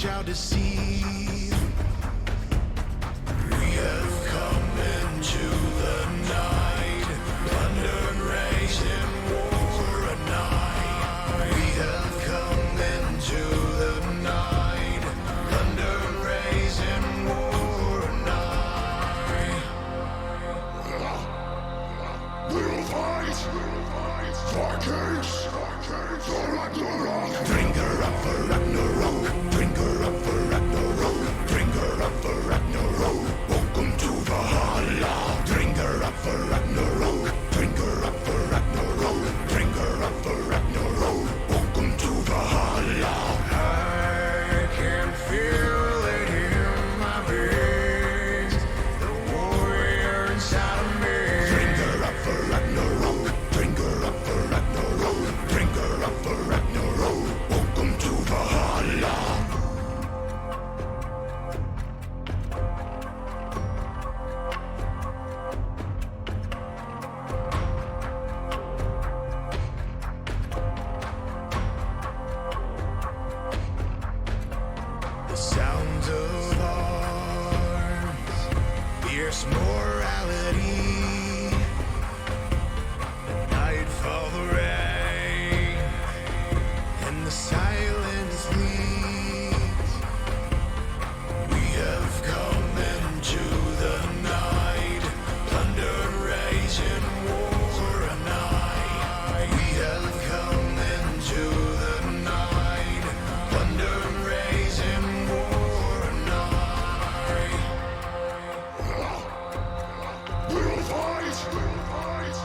shall deceive. We have come into the night, plunder and rage in war a night. We have come into the night, plunder and rage in war a night. We'll fight for kings, for Ragnarok. Bring her up for Ragnarok, bring her up for Ragnarok, bring her up for Ragnarok. Welcome to Valhalla. Bring her up for Ragnarok, bring her up for Ragnarok, bring her up for Ragnarok. Welcome to Valhalla. I can feel it in my veins, the warrior inside of me. Bring her up for Ragnarok, bring her up for Ragnarok, bring her up for Ragnarok. Welcome to Valhalla. The sounds of arms, fierce morality, nightfall the rain, and the silence leads. We have come into the night, plunder, rage, and war a night. We have come into the night, plunder, rage, and war a night. We'll fight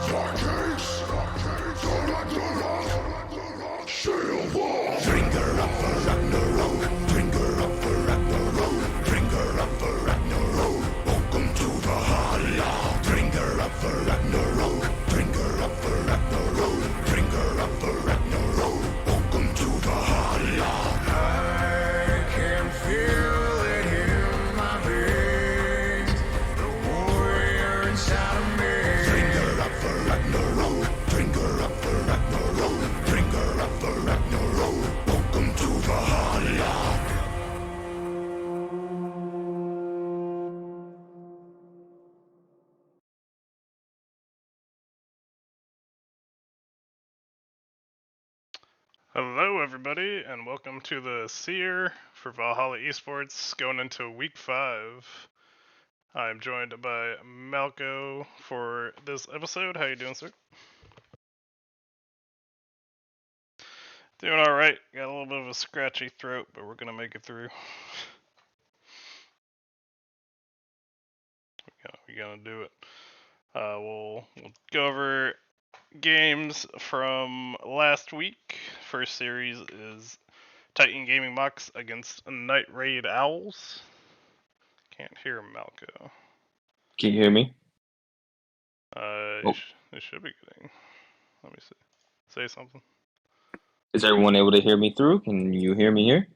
for kings, for Ragnarok. Sail war. Bring her up for Ragnarok, bring her up for Ragnarok, bring her up for Ragnarok. Welcome to Valhalla. Bring her up for Ragnarok, bring her up for Ragnarok, bring her up for Ragnarok. Welcome to Valhalla. I can feel it in my veins, the warrior inside of me. Bring her up for Ragnarok, bring her up for Ragnarok, bring her up for Ragnarok. Welcome to Valhalla. Hello, everybody, and welcome to the Seer for Valhalla Esports going into week 5. I'm joined by Malco for this episode. How you doing, sir? Doing all right. Got a little bit of a scratchy throat, but we're gonna make it through. We're gonna do it. We'll go over games from last week. First series is Titan Gaming Mox against Night Raid Owls. Can't hear Malco. Can you hear me? It should be getting. Let me see. Say something. Is everyone able to hear me through? Can you hear me here?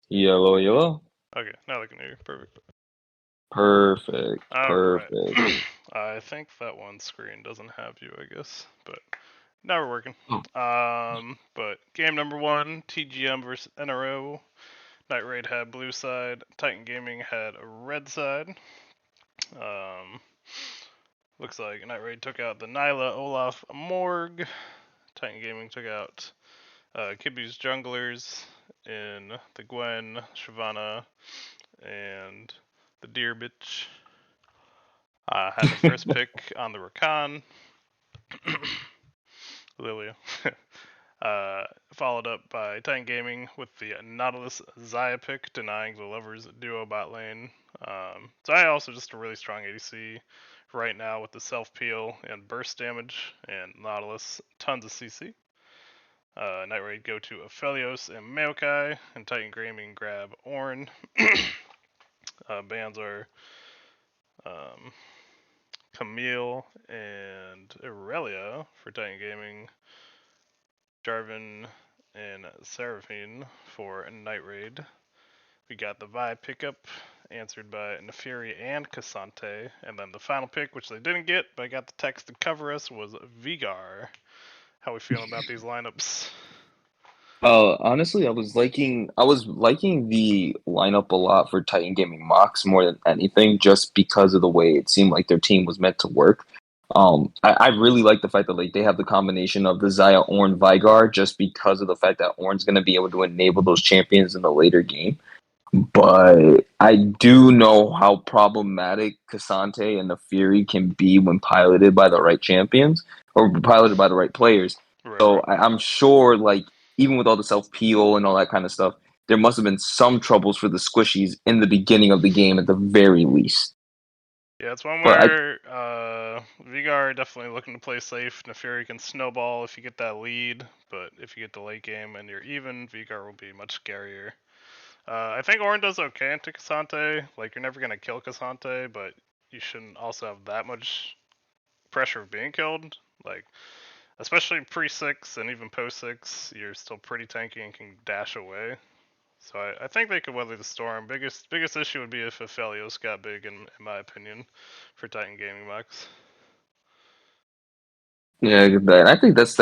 Yellow, yellow. Okay, now I can hear you. Perfect. Perfect. All Perfect. right. I think that one screen doesn't have you, I guess, but now we're working. But game number 1, TGM versus NRO. Night Raid had blue side. Titan Gaming had a red side. Looks like Night Raid took out the Nyla, Olaf, Morg. Titan Gaming took out Kibu's junglers in the Gwen, Shyvana, and the Deer Bitch. Had the first pick on the Rakan. Lilia. Followed up by Titan Gaming with the Nautilus Xayah pick, denying the Lovers duo bot lane. Xayah also just a really strong ADC right now with the self-peel and burst damage, and Nautilus tons of CC. Night Raid go to Aphelios and Maokai, and Titan Gaming grab Ornn. Bans are Camille and Irelia for Titan Gaming, Jarvan and Seraphine for Night Raid. We got the Vi pickup, answered by Neferi and Cassante, and then the final pick, which they didn't get, but I got the text to cover us, was Vigar. How we feeling about these lineups? Honestly, I was liking the lineup a lot for Titan Gaming Mox more than anything, just because of the way it seemed like their team was meant to work. I really like the fact that like they have the combination of the Xayah, Ornn, Vigar, just because of the fact that Ornn's going to be able to enable those champions in the later game. But I do know how problematic Cassante and the Fury can be when piloted by the right champions or piloted by the right players. Right, So right. I'm sure, like, even with all the self peel and all that kind of stuff, there must have been some troubles for the squishies in the beginning of the game at the very least. Yeah, it's one But I, where Vigar definitely looking to play safe. Neferi can snowball if you get that lead, but if you get the late game and you're even, Vigar will be much scarier. I think Ornn does okay into Cassante. Like, you're never going to kill Cassante, but you shouldn't also have that much pressure of being killed. Like, especially pre-6 and even post-6, you're still pretty tanky and can dash away. So I think they could weather the storm. Biggest issue would be if Aphelios got big, in my opinion, for Titan Gaming Max. yeah, I think that's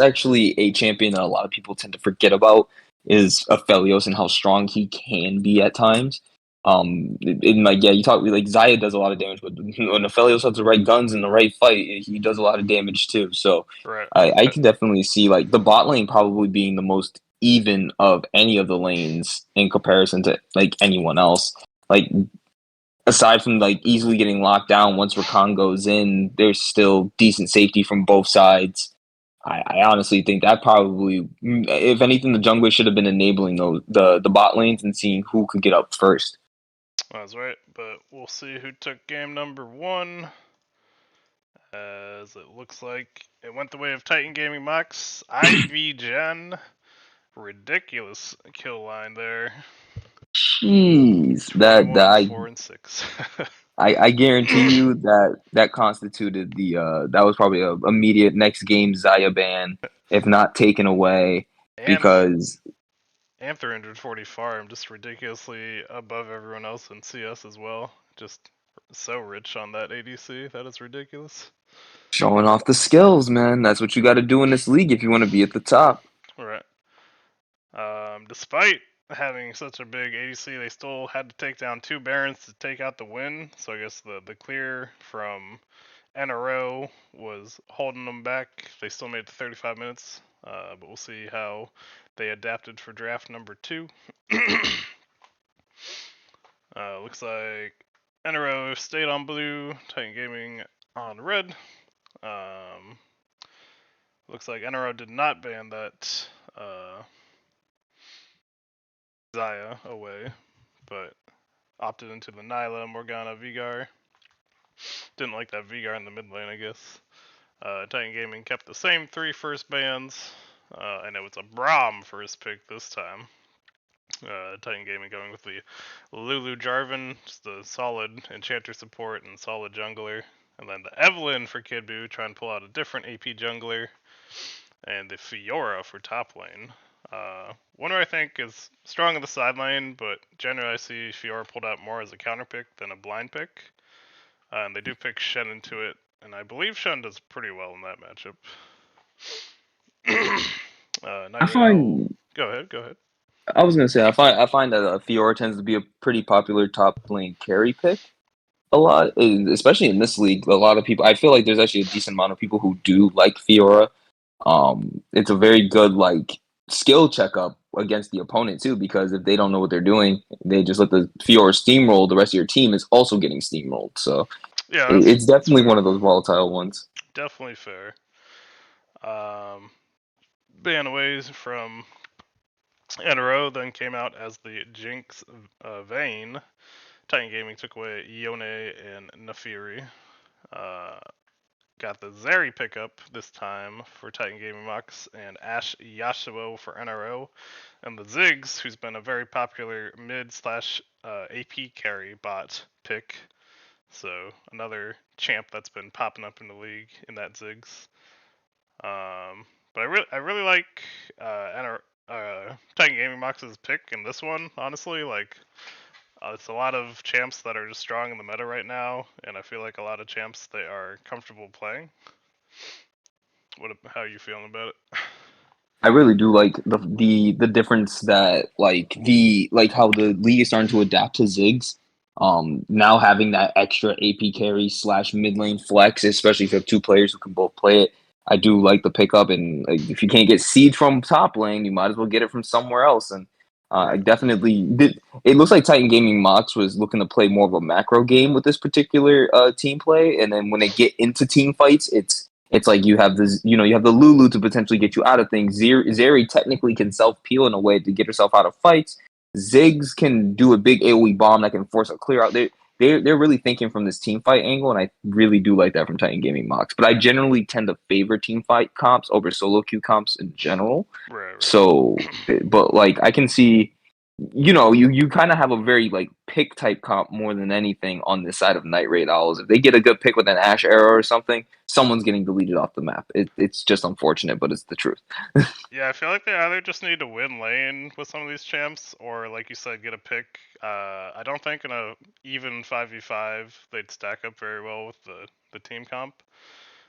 actually a champion that a lot of people tend to forget about is Aphelios and how strong he can be at times. In like yeah, you talk like Xayah does a lot of damage, but when Aphelios has the right guns in the right fight, he does a lot of damage too. So Right. I can definitely see like the bot lane probably being the most even of any of the lanes in comparison to like anyone else. Like aside from like easily getting locked down once Rakan goes in, there's still decent safety from both sides. I honestly think that probably, if anything, the jungler should have been enabling the bot lanes and seeing who could get up first. That's right. But we'll see who took game number 1. As it looks like it went the way of Titan Gaming Max. IV Gen. Ridiculous kill line there. Jeez, that 21, 4, and 6. I guarantee you that constituted the that was probably a immediate next game Xayah ban, if not taken away, and because and 340 farm, just ridiculously above everyone else in CS as well. Just so rich on that ADC. That is ridiculous. showing off the skills, man. That's what you got to do in this league if you want to be at the top. Right. Despite having such a big ADC, they still had to take down 2 Barons to take out the win. So I guess the clear from NRO was holding them back. They still made it to 35 minutes, but we'll see how they adapted for draft number 2. Looks like NRO stayed on blue, Titan Gaming on red. Um, looks like NRO did not ban that Xayah away, but opted into the Nyla, Morgana, Vigar. Didn't like that Vigar in the mid lane, I guess. Titan Gaming kept the same 3 first bans, and it was a Braum first pick this time. Titan Gaming going with the Lulu Jarvan, just a solid enchanter support and solid jungler. And then the Evelynn for Kid Buu, trying to pull out a different AP jungler. And the Fiora for top lane. One who I think is strong in the side lane, but generally I see Fiora pulled out more as a counter pick than a blind pick. And they do pick Shen into it, and I believe Shen does pretty well in that matchup. I Nightwing, find go ahead. I was gonna say I find that Fiora tends to be a pretty popular top lane carry pick a lot, especially in this league. A lot of people, I feel like there's actually a decent amount of people who do like Fiora. It's a very good like skill checkup against the opponent too, because if they don't know what they're doing, they just let the Fiora steamroll. The rest of your team is also getting steamrolled. So Yeah, it's that's definitely one fair. of those volatile ones. Definitely fair. Um, Banaways from NRO then came out as the Jinx Vayne. Titan Gaming took away Yone and Nafiri. Uh, got the Zeri pickup this time for Titan Gaming Mox and Ash Yasuo for NRO. And the Ziggs, who's been a very popular mid slash AP carry bot pick. So another champ that's been popping up in the league in that Ziggs. But I really like Titan Gaming Mox's pick in this one. Honestly, like it's a lot of champs that are just strong in the meta right now, and I feel like a lot of champs they are comfortable playing. How are you feeling about it? I really do like the difference that like how the league is starting to adapt to Ziggs. Now having that extra AP carry slash mid lane flex, especially if you have two players who can both play it. I do like the pickup, and like, if you can't get seed from top lane, you might as well get it from somewhere else. And I definitely did. It looks like Titan Gaming Mox was looking to play more of a macro game with this particular team play, and then when they get into team fights, it's like you have this, you have the Lulu to potentially get you out of things. Zeri technically can self peel in a way to get herself out of fights. Ziggs can do a big AoE bomb that can force a clear out. They're really thinking from this team fight angle, and I really do like that from Titan Gaming Mox. But I generally tend to favor team fight comps over solo queue comps in general. Right. So, but like I can see, you kind of have a very like pick type comp more than anything on this side of Night Raid Owls. If they get a good pick with an Ash arrow or something, someone's getting deleted off the map. It's just unfortunate, but it's the truth. Yeah, I feel like they either just need to win lane with some of these champs, or like you said, get a pick. I don't think in a even 5v5 they'd stack up very well with the team comp.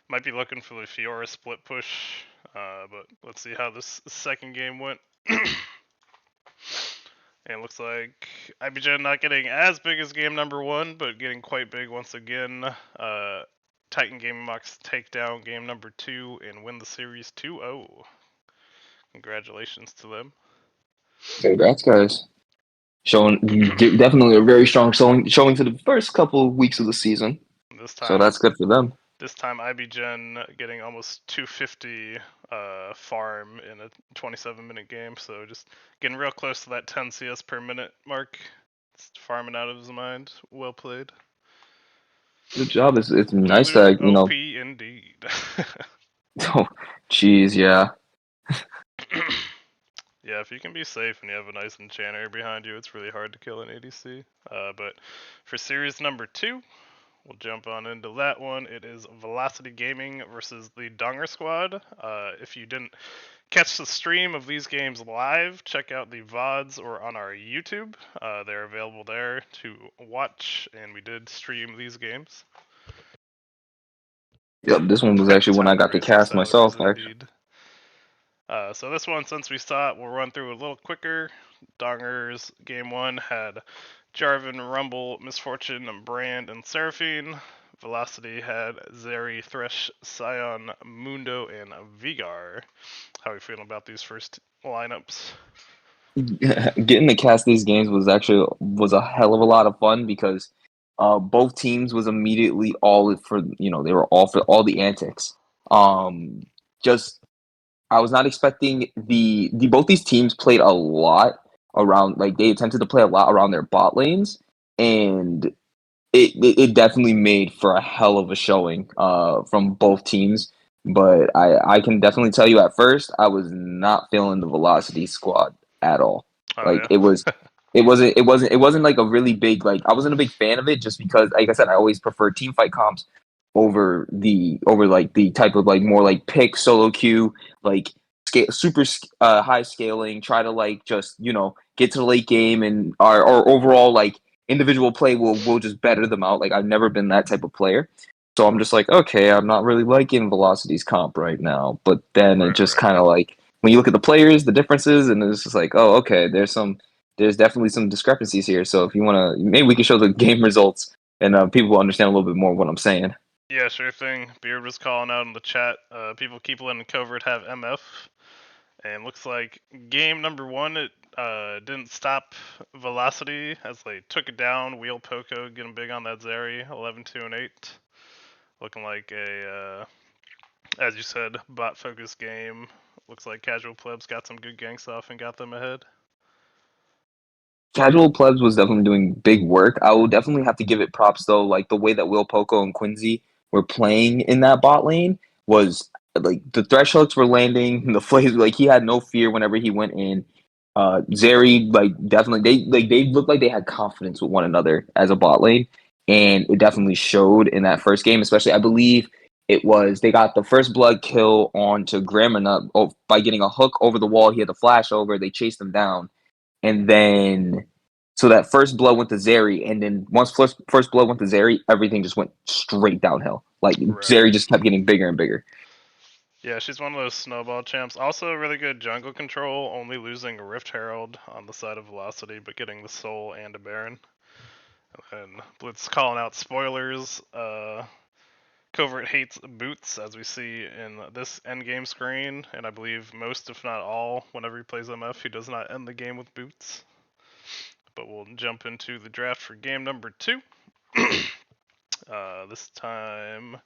Might be looking for the Fiora split push, but let's see how this second game went. And it looks like IBJ not getting as big as game number one, but getting quite big once again. Titan Gaming Mox take down game number two and win the series 2-0. Congratulations to them. Congrats, guys. Showing definitely a very strong showing to the first couple of weeks of the season. This So time, that's good for them. this time IBGen getting almost 250 farm in a 27-minute game, so just getting real close to that 10 CS per minute mark. Just farming out of his mind. Well played. Good job. It's nice Lulu that OP indeed. Oh, jeez, yeah. Yeah, if you can be safe and you have a nice enchanter behind you, it's really hard to kill an ADC. But for series number two, we'll jump on into that one. It is Velocity Gaming versus the Donger Squad. If you didn't catch the stream of these games live, check out the VODs or on our YouTube. They're available there to watch, and we did stream these games. Yep, this one was actually when I got to cast myself, actually. Indeed. So this one, since we saw it, we'll run through a little quicker. Dongers game one had Jarvan, Rumble, Misfortune, Brand, and Seraphine. Velocity had Zeri, Thresh, Scion, Mundo, and Vigar. How are you feeling about these first lineups? Getting to cast these games was a hell of a lot of fun because both teams was immediately all for they were all for all the antics. Just I was not expecting the both these teams played a lot around, like they attempted to play a lot around their bot lanes, and it definitely made for a hell of a showing from both teams. But I can definitely tell you at first I was not feeling the Velocity squad at all. Oh, Like yeah. it wasn't like a really big, like I wasn't a big fan of it just because, like I said, I always prefer team fight comps over like the type of like more like pick solo queue, like super high scaling, try to like just get to the late game, and our overall like individual play will just better them out. Like I've never been that type of player. So I'm just like, okay, I'm not really liking Velocity's comp right now. But then it just kind of like, when you look at the players, the differences, and it's just like, oh, okay, there's definitely some discrepancies here. So if you want to, maybe we can show the game results, and people will understand a little bit more of what I'm saying. Yeah, sure thing. Beard was calling out in the chat. People keep letting Covert have MF. And looks like game number one, it didn't stop Velocity as they took it down. Wheel Poco getting big on that Zeri, 11-2 and 8. Looking like a, as you said, bot focused game. Looks like Casual Plebs got some good gank stuff and got them ahead. Casual Plebs was definitely doing big work. I will definitely have to give it props though. Like the way that Will Poco and Quincy were playing in that bot lane was like the thresholds were landing. The plays, like he had no fear whenever he went in. Zeri, like definitely they looked like they had confidence with one another as a bot lane, and it definitely showed in that first game. Especially, I believe it was they got the first blood kill onto Gramina by getting a hook over the wall. He had the flash over. They chased him down, and then so that first blood went to Zeri, and then once first blood went to Zeri, everything just went straight downhill. Like Right. Zeri just kept getting bigger and bigger. Yeah, she's one of those snowball champs. Also, really good jungle control, only losing a Rift Herald on the side of Velocity, but getting the Soul and a Baron. And Blitz calling out spoilers. Covert hates boots, as we see in this endgame screen, and I believe most, if not all, whenever he plays MF, he does not end the game with boots. But we'll jump into the draft for game number 2. This time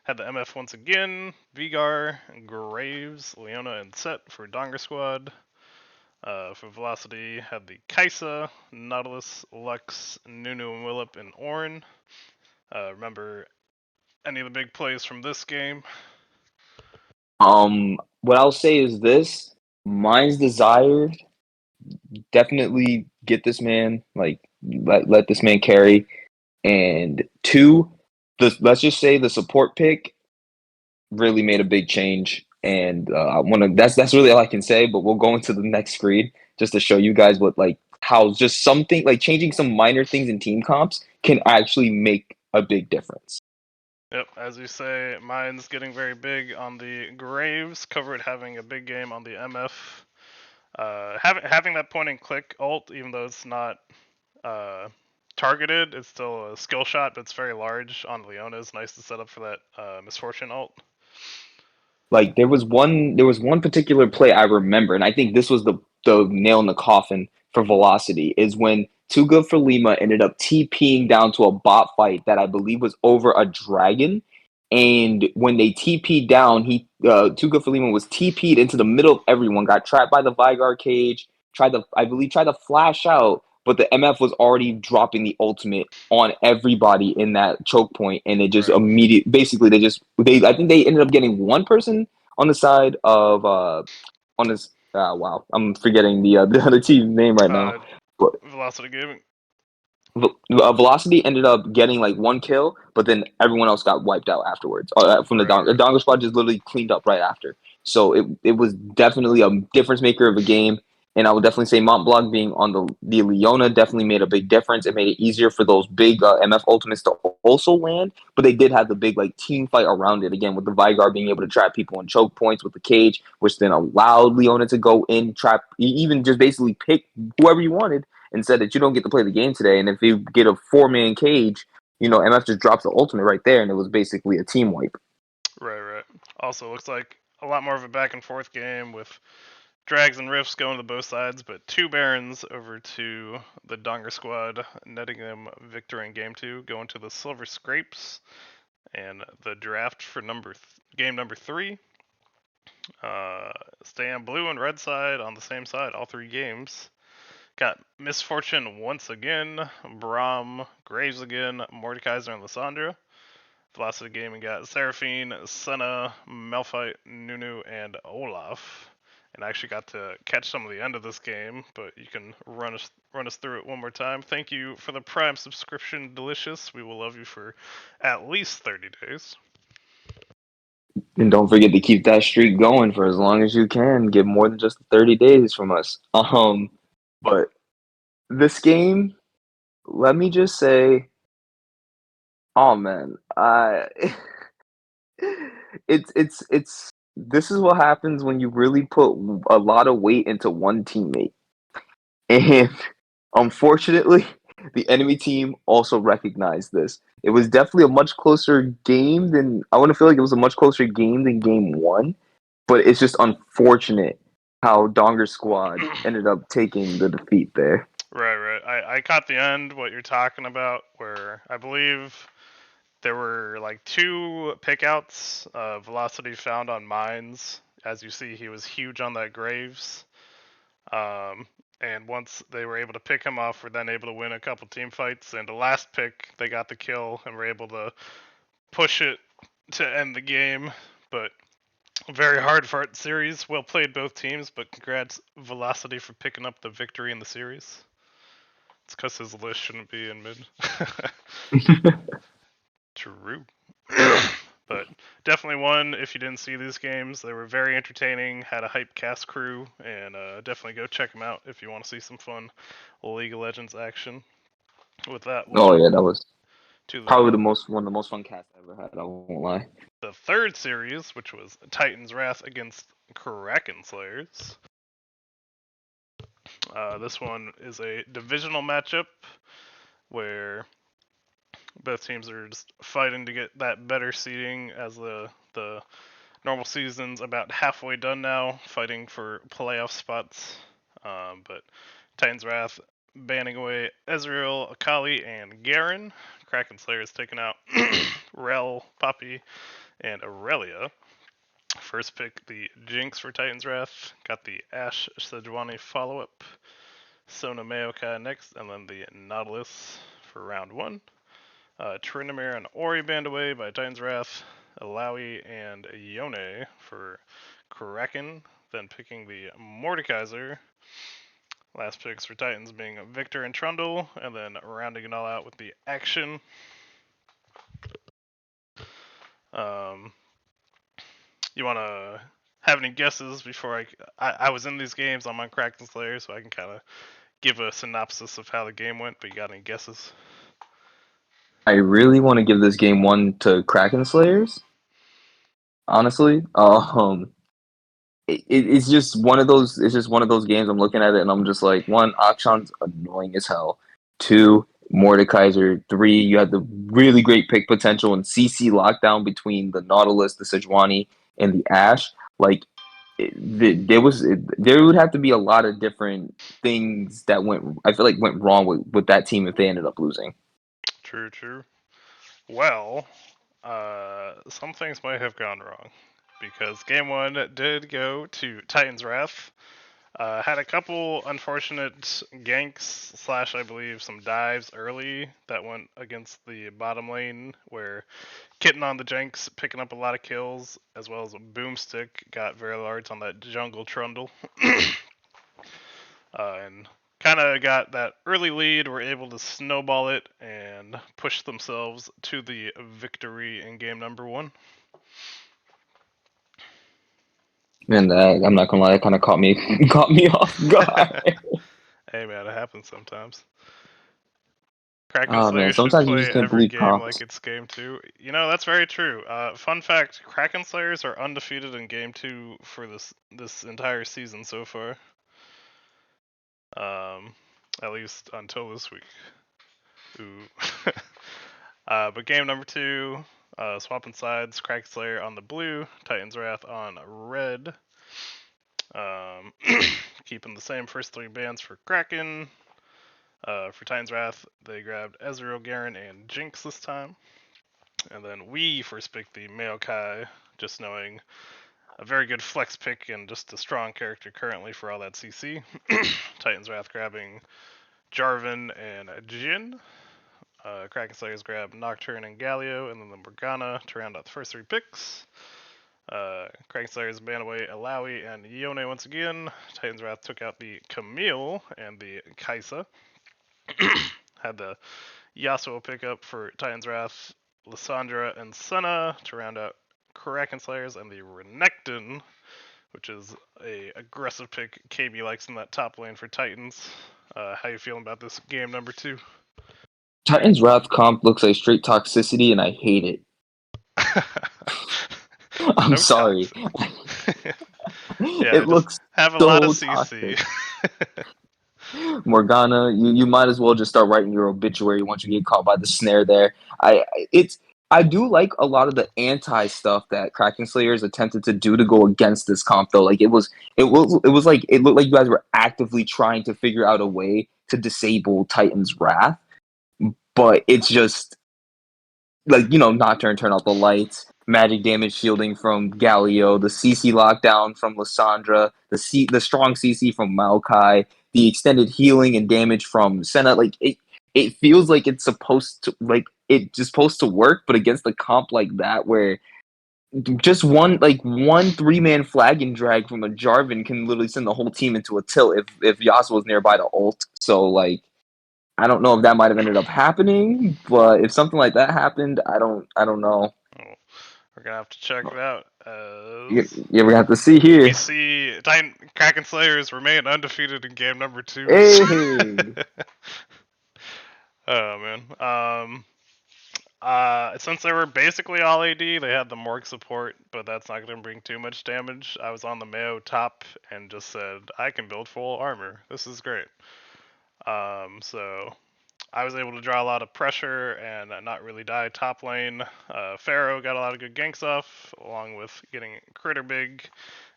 had the MF once again, Vigar, Graves, Leona, and Set for Donger Squad. For Velocity, had the Kaisa, Nautilus, Lux, Nunu, and Willip, and Ornn. Remember any of the big plays from this game? What I'll say is this: Mine's Desire. Definitely get this man. Like, let this man carry. And two, let's just say the support pick really made a big change. And I want to. That's really all I can say. But we'll go into the next screen just to show you guys what like how just something like changing some minor things in team comps can actually make a big difference. Yep, as you say, mine's getting very big on the Graves, Covered having a big game on the MF. Having that point and click ult, even though it's not targeted, it's still a skill shot, but it's very large on Leona. It's nice to set up for that Misfortune ult. Like there was one particular play I remember, and I think this was the nail in the coffin for Velocity, is when Too Good for Lima ended up TPing down to a bot fight that I believe was over a dragon. And when they TP'd down, he Too Good for Lima was TP'd into the middle of everyone, got trapped by the Vigar cage, tried to flash out, but the MF was already dropping the ultimate on everybody in that choke point, and it just Right. immediate. Basically, they I think they ended up getting one person on the side of on this. Wow, I'm forgetting the other team's name right now, Uh, but Velocity Gaming. Velocity ended up getting like one kill, but then everyone else got wiped out afterwards from the Right. Dongle. The Dongle squad just literally cleaned up right after. So it was definitely a difference maker of a game. And I would definitely say Mont Blanc being on the Leona definitely made a big difference. It made it easier for those big MF ultimates to also land, but they did have the big like team fight around it again with the Vigar being able to trap people in choke points with the cage, which then allowed Leona to go in, trap, even just basically pick whoever you wanted and said that you don't get to play the game today. And if you get a 4-man cage, MF just drops the ultimate right there, and it was basically a team wipe. Right. Also, looks like a lot more of a back and forth game with drags and rifts going to both sides, but 2 Barons over to the Donger squad, netting them victory in game 2, going to the Silver Scrapes, and the draft for game number 3. Stay on blue and red side on the same side, all 3 games. Got Misfortune once again, Braum, Graves again, Mordekaiser, and Lysandra. Velocity Gaming got Seraphine, Senna, Malphite, Nunu, and Olaf. And I actually got to catch some of the end of this game, but you can run us through it one more time. Thank you for the Prime subscription, Delicious. We will love you for at least 30 days. And don't forget to keep that streak going for as long as you can. Get more than just 30 days from us. But this game, let me just say, oh man, it's this is what happens when you really put a lot of weight into one teammate. And unfortunately, the enemy team also recognized this. It was definitely a much closer game than I want to feel like it was a much closer game than game 1, but it's just unfortunate how Donger Squad ended up taking the defeat there. Right. I caught the end, what you're talking about, where I believe there were like 2 pickouts Velocity found on mines. As you see, he was huge on that Graves. And once they were able to pick him off, we're then able to win a couple team fights. And the last pick, they got the kill and were able to push it to end the game. But very hard fought series. Well played both teams, but congrats Velocity for picking up the victory in the series. It's because his list shouldn't be in mid. True. But definitely one if you didn't see these games. They were very entertaining, had a hype cast crew, and definitely go check them out if you want to see some fun League of Legends action. With that, we'll Oh jump yeah, that was to Probably one of the most fun casts I ever had. I won't lie. the third series, which was Titan's Wrath against Kraken Slayers. This one is a divisional matchup where both teams are just fighting to get that better seeding as the normal season's about halfway done now, fighting for playoff spots. But Titan's Wrath banning away Ezreal, Akali, and Garen. Kraken Slayers taking out Rel, Poppy, and Aurelia. First pick, the Jinx for Titan's Wrath. Got the Ashe Sejuani follow-up. Sona Maokai next, and then the Nautilus for round 1. Tryndamere and Ori banned away by Titan's Wrath. Alawi and Yone for Kraken. Then picking the Mordekaiser. Last picks for Titans being Victor and Trundle, and then rounding it all out with the Action. You want to have any guesses before I was in these games? I'm on Kraken Slayer, so I can kind of give a synopsis of how the game went, but you got any guesses? I really want to give this game 1 to Kraken Slayers. Honestly, it's just one of those. It's just one of those games. I'm looking at it and I'm just like, 1, Akshan's annoying as hell. 2, Mordekaiser. 3, you had the really great pick potential and CC lockdown between the Nautilus, the Sejuani, and the Ashe. Like, there would have to be a lot of different things that I feel like went wrong with that team if they ended up losing. True. Well, some things might have gone wrong because game 1 did go to Titan's Wrath. Had a couple unfortunate ganks / I believe some dives early that went against the bottom lane where Kitten on the Jenks picking up a lot of kills, as well as a Boomstick got very large on that jungle Trundle. And kind of got that early lead, were able to snowball it and push themselves to the victory in game number 1. And I'm not gonna lie, that kind of caught me off guard. Hey man, it happens sometimes. Kraken Oh Slayer man, should sometimes you play just can't every believe game comps. like it's game 2. You know, that's very true. Fun fact, Kraken Slayers are undefeated in game 2 for this entire season so far. At least until this week. Ooh. But game number 2, swapping sides, Kraken Slayer on the blue, Titan's Wrath on red. Keeping the same first 3 bans for Kraken. For Titan's Wrath, they grabbed Ezreal, Garen, and Jinx this time. And then we first picked the Maokai, just knowing a very good flex pick and just a strong character currently for all that CC. Titan's Wrath grabbing Jarvan and Jhin. Kraken Slayers grab Nocturne and Galio, and then the Morgana to round out the first 3 picks. Kraken Slayers ban away Alawi and Yone once again. Titan's Wrath took out the Camille and the Kaisa. Had the Yasuo pickup for Titan's Wrath, Lissandra and Senna to round out Kraken Slayers, and the Renekton, which is a aggressive pick KB likes in that top lane for Titans. How you feeling about this game number 2? Titan's Wrath comp looks like straight toxicity, and I hate it. I'm No sorry. Yeah, It looks have a so lot of CC. toxic. Morgana, you might as well just start writing your obituary once you get caught by the snare there. I do like a lot of the anti stuff that Kraken Slayers attempted to do to go against this comp though. Like it was like it looked like you guys were actively trying to figure out a way to disable Titan's Wrath. But it's just like, Nocturne turn out the lights, magic damage shielding from Galio, the CC lockdown from Lissandra, the strong CC from Maokai, the extended healing and damage from Senna. Like it feels like it's supposed to work, but against the comp like that where just one 3-man flag and drag from a Jarvan can literally send the whole team into a tilt if Yasuo was nearby to ult. So like I don't know if that might have ended up happening, but if something like that happened, I don't know. Oh, we're gonna have to check it out. Yeah, we're gonna have to see here. We see Kraken Slayers remain undefeated in game number 2. Hey. Oh man. Since they were basically all AD, they had the Morg support, but that's not going to bring too much damage. I was on the Mayo top and just said, I can build full armor. This is great. So I was able to draw a lot of pressure and not really die top lane. Pharaoh got a lot of good ganks off, along with getting Critter Big,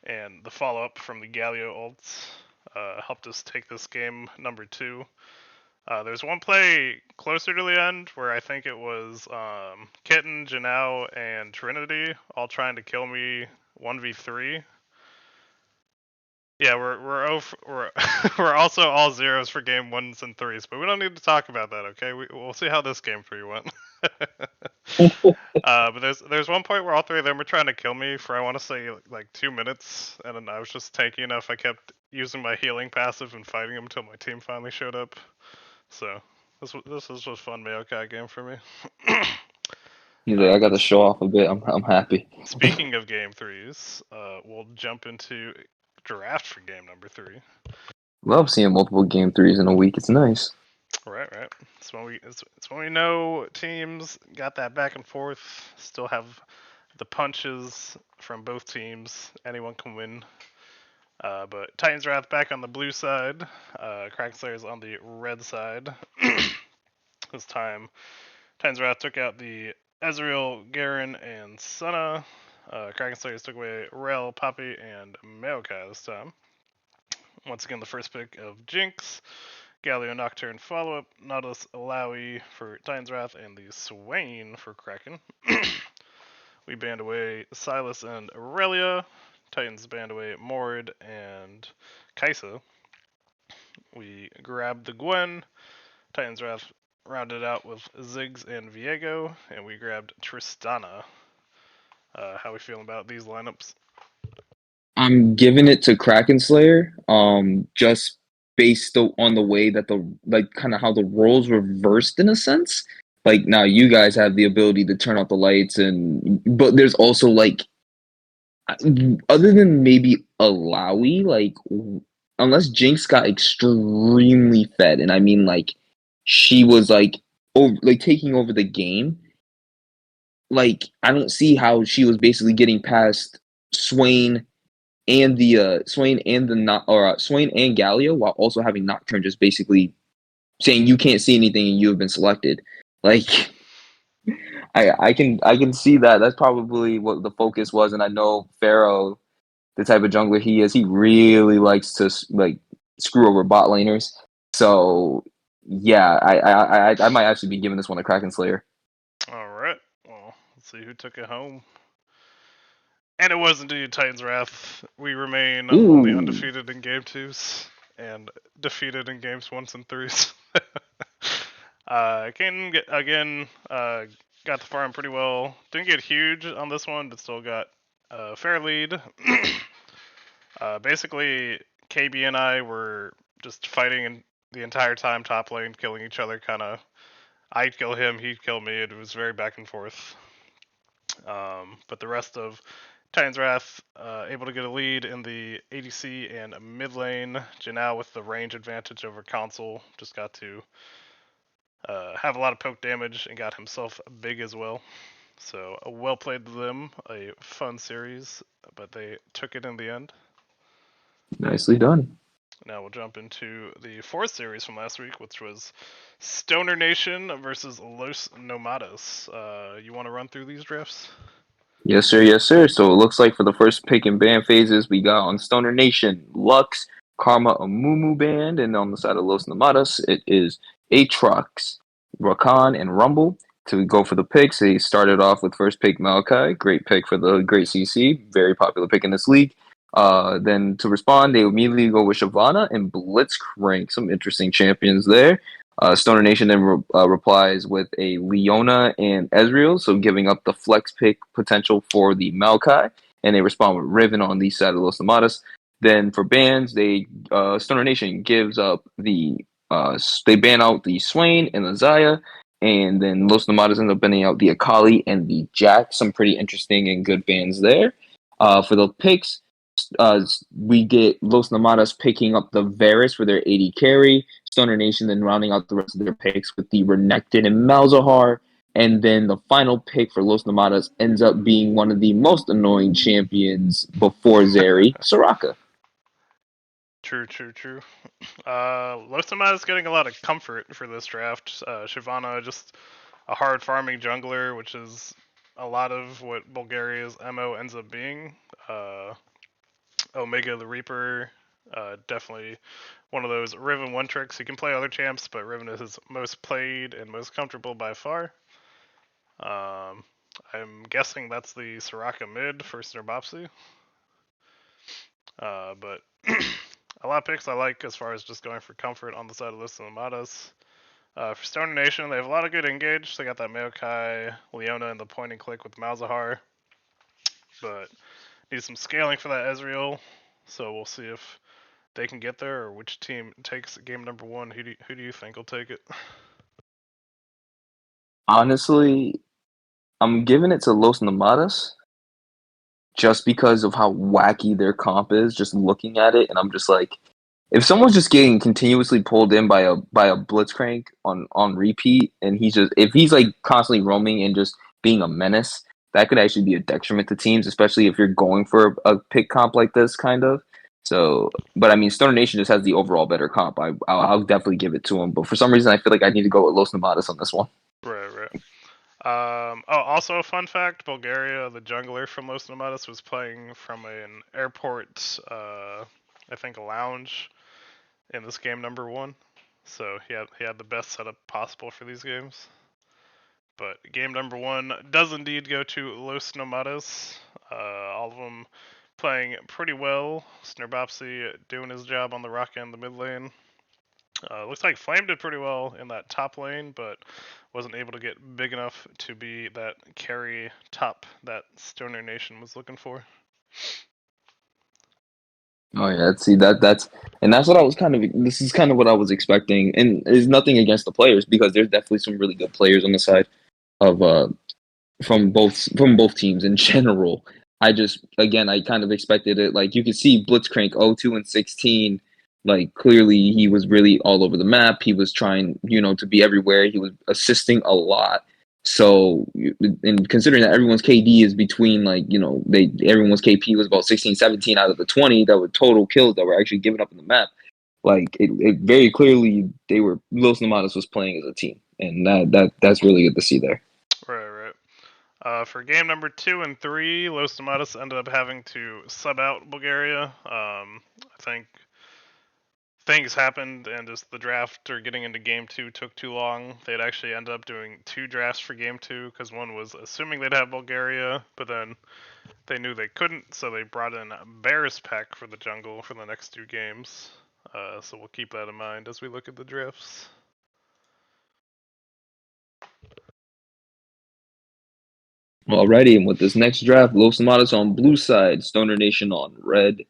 and the follow-up from the Galio ults helped us take this game number 2. There's one play closer to the end where I think it was Kitten, Janelle, and Trinity all trying to kill me 1v3. Yeah, we're we're also all zeros for game 1s and 3s, but we don't need to talk about that, okay? We'll see how this game 3 went. But there's one point where all 3 of them were trying to kill me for I want to say like 2 minutes, and then I was just tanky enough. I kept using my healing passive and fighting them until my team finally showed up. So this was a fun Maokai game for me. He's like, I got to show off a bit. I'm happy. Speaking of game 3s, we'll jump into draft for game number 3. Love seeing multiple game 3s in a week. It's nice. Right. It's when we know teams got that back and forth. Still have the punches from both teams. Anyone can win. But Titans Wrath back on the blue side. Kraken Slayers on the red side. This time, Titans Wrath took out the Ezreal, Garen, and Senna. Kraken Slayers took away Rel, Poppy, and Maokai this time. Once again, the first pick of Jinx, Galio Nocturne follow-up, Nautilus Alawi for Titans Wrath, and the Swain for Kraken. We banned away Silas and Aurelia. Titans banned away Mord and Kaisa. We grabbed the Gwen. Titans Wrath rounded out with Ziggs and Viego, and we grabbed Tristana. How we feeling about these lineups? I'm giving it to Kraken Slayer. Just based on the way that kind of how the roles reversed in a sense. Like now, you guys have the ability to turn out the lights, but there's also like, other than maybe Alawi, like unless Jinx got extremely fed, and I mean like she was like taking over the game. Like I don't see how she was basically getting past Swain and the Swain and Galio while also having Nocturne just basically saying you can't see anything and you have been selected. Like I can see that. That's probably what the focus was, and I know Pharaoh, the type of jungler he is, he really likes to like screw over bot laners. So yeah, I might actually be giving this one to Kraken Slayer. All right. Well, let's see who took it home. And it was indeed Titans Wrath. We remain only undefeated in game 2s and defeated in games 1s and 3s. Got the farm pretty well. Didn't get huge on this one, but still got a fair lead. Basically, KB and I were just fighting the entire time top lane, killing each other, kind of. I'd kill him, he'd kill me. It was very back and forth. But the rest of Titans Wrath able to get a lead in the ADC and mid lane. Janelle with the range advantage over console just got to have a lot of poke damage and got himself big as well. So well played to them, a fun series, but they took it in the end. Nicely done. Now we'll jump into the fourth series from last week, which was Stoner Nation versus Los Nomadas. You want to run through these drafts? Yes, sir. Yes, sir. So it looks like for the first pick and ban phases, we got on Stoner Nation, Lux, Karma, Amumu band, and on the side of Los Nomadas, it is Aatrox, Rakan, and Rumble. To go for the picks, they started off with first pick Maokai, great pick for the great CC, very popular pick in this league. Then to respond, they immediately go with Shyvana and Blitzcrank, some interesting champions there. Stoner Nation then replies with a Leona and Ezreal, so giving up the flex pick potential for the Maokai, and they respond with Riven on the side of Los Nomadas. Then for bans, Stoner Nation gives up they ban out the Swain and the Xayah, and then Los Nomadas end up banning out the Akali and the Jack. Some pretty interesting and good bans there. For the picks, we get Los Nomadas picking up the Varus for their 80 carry. Stoner Nation then rounding out the rest of their picks with the Renekton and Malzahar. And then the final pick for Los Namadas ends up being one of the most annoying champions before Zeri, Soraka. True. Losama is getting a lot of comfort for this draft. Shyvana, just a hard farming jungler, which is a lot of what Bulgaria's MO ends up being. Omega the Reaper, definitely one of those Riven one tricks. He can play other champs, but Riven is his most played and most comfortable by far. I'm guessing that's the Soraka mid for Snerbopsy. But a lot of picks I like as far as just going for comfort on the side of Los Namadas. For Stoner Nation, they have a lot of good engage. They got that Maokai, Leona, and the point and click with Malzahar. But need some scaling for that Ezreal. So we'll see if they can get there or which team takes game number one. Who do you think will take it? Honestly, I'm giving it to Los Namadas just because of how wacky their comp is, just looking at it, and I'm just like, if someone's just getting continuously pulled in by a blitzcrank on repeat, and if he's like constantly roaming and just being a menace, that could actually be a detriment to teams, especially if you're going for a pick comp like this, kind of. So, but I mean, Stoner Nation just has the overall better comp. I'll definitely give it to him, but for some reason, I feel like I need to go with Los Namadas on this one. Right. Also a fun fact: Bulgaria, the jungler from Los Namadas, was playing from an airport, I think a lounge, in this game number one. So he had the best setup possible for these games. But game number one does indeed go to Los Nomadas. All of them playing pretty well. Snerbopsy doing his job on the rock end, the mid lane. Looks like Flame did pretty well in that top lane, but wasn't able to get big enough to be that carry top that Stoner Nation was looking for. Oh yeah, see that's what I was this is kind of what I was expecting, and there's nothing against the players because there's definitely some really good players on the side of from both teams in general. I just again I kind of expected it. Like you could see Blitzcrank 0-2 and 16. Like clearly he was really all over the map. He was trying, to be everywhere. He was assisting a lot. So, and considering that everyone's KD is between everyone's KP was about 16, 17 out of the 20 that were total kills that were actually given up in the map. Like it very clearly Los Namadas was playing as a team, and that's really good to see there. Right. For game number 2 and 3, Los Tomatos ended up having to sub out Bulgaria. I think things happened and just the draft or getting into game 2 took too long. They'd actually ended up doing 2 drafts for game 2 because one was assuming they'd have Bulgaria, but then they knew they couldn't, so they brought in Bear's Pack for the jungle for the next 2 games. So we'll keep that in mind as we look at the drafts. Alrighty, and with this next draft, Los Namadas on blue side, Stoner Nation on red.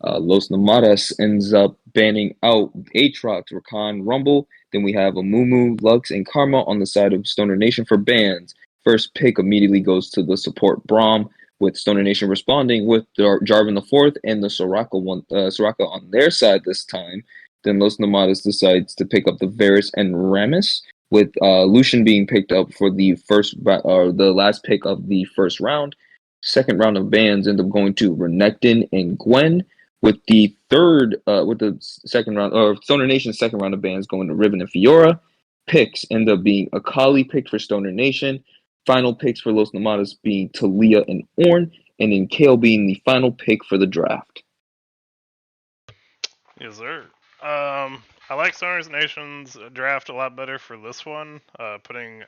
Los Namadas ends up banning out Aatrox, Rakan, Rumble. Then we have Amumu, Lux, and Karma on the side of Stoner Nation for bans. First pick immediately goes to the support Braum, with Stoner Nation responding with Jarvan the fourth and the Soraka on their side this time. Then Los Namadas decides to pick up the Varus and Rammus, with Lucian being picked up for the the last pick of the first round. Second round of bans end up going to Renekton and Gwen, with the second round, or Stoner Nation's second round of bans going to Riven and Fiora. Picks end up being Akali picked for Stoner Nation. Final picks for Los Namadas being Talia and Ornn, and then Kale being the final pick for the draft. Yes, sir. I like Stoner Nation's draft a lot better for this one. Putting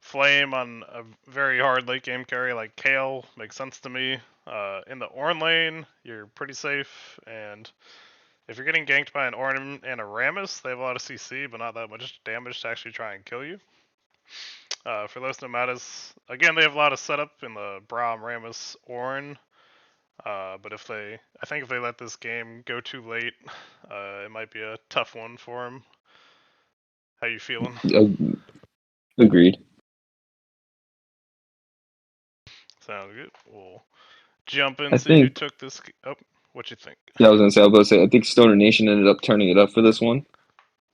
Flame on a very hard late game carry like Kale makes sense to me. In the Ornn lane, you're pretty safe, and if you're getting ganked by an Ornn and a Rammus, they have a lot of CC, but not that much damage to actually try and kill you. For Los Nomadas, again, they have a lot of setup in the Braum, Rammus, Ornn. But I think if they let this game go too late, it might be a tough one for them. How you feeling? Agreed. Sounds good. We'll jump in and see who took this. Oh, what you think? Yeah, I was about to say, I think Stoner Nation ended up turning it up for this one.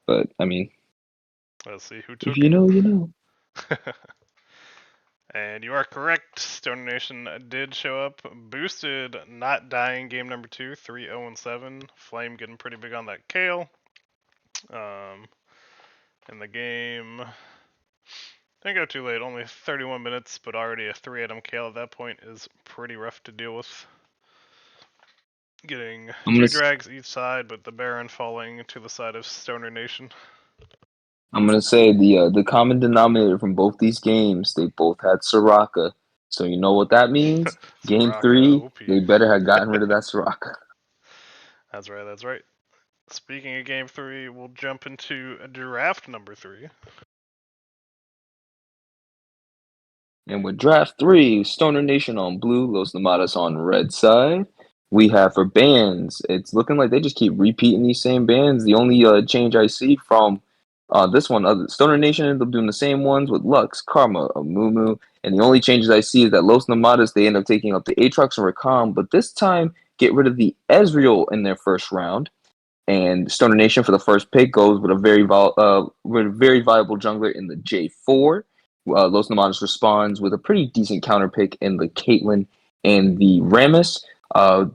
But, I mean, Let's see who took if you know, you know. And you are correct. Stoner Nation did show up. Boosted, not dying game number 2, 3-0-7. Flame getting pretty big on that Kale. In the game, didn't go too late, only 31 minutes, but already a 3-item Kale at that point is pretty rough to deal with. Getting I'm 2 gonna drags each side, but the Baron falling to the side of Stoner Nation. I'm gonna say the common denominator from both these games, they both had Soraka. So you know what that means? Game Soraka 3, OP. they better have gotten rid of that Soraka. That's right, that's right. Speaking of game 3, we'll jump into draft number 3. And with draft 3, Stoner Nation on blue, Los Namadas on red side. We have for bands, it's looking like they just keep repeating these same bands. The only change I see from this one, Stoner Nation ended up doing the same ones with Lux, Karma, Amumu, and the only changes I see is that Los Namadas, they end up taking up the Aatrox and Rakam, but this time get rid of the Ezreal in their first round. And Stoner Nation for the first pick goes with with a very viable jungler in the J4. Los Namados responds with a pretty decent counter pick in the Caitlyn and the Rammus.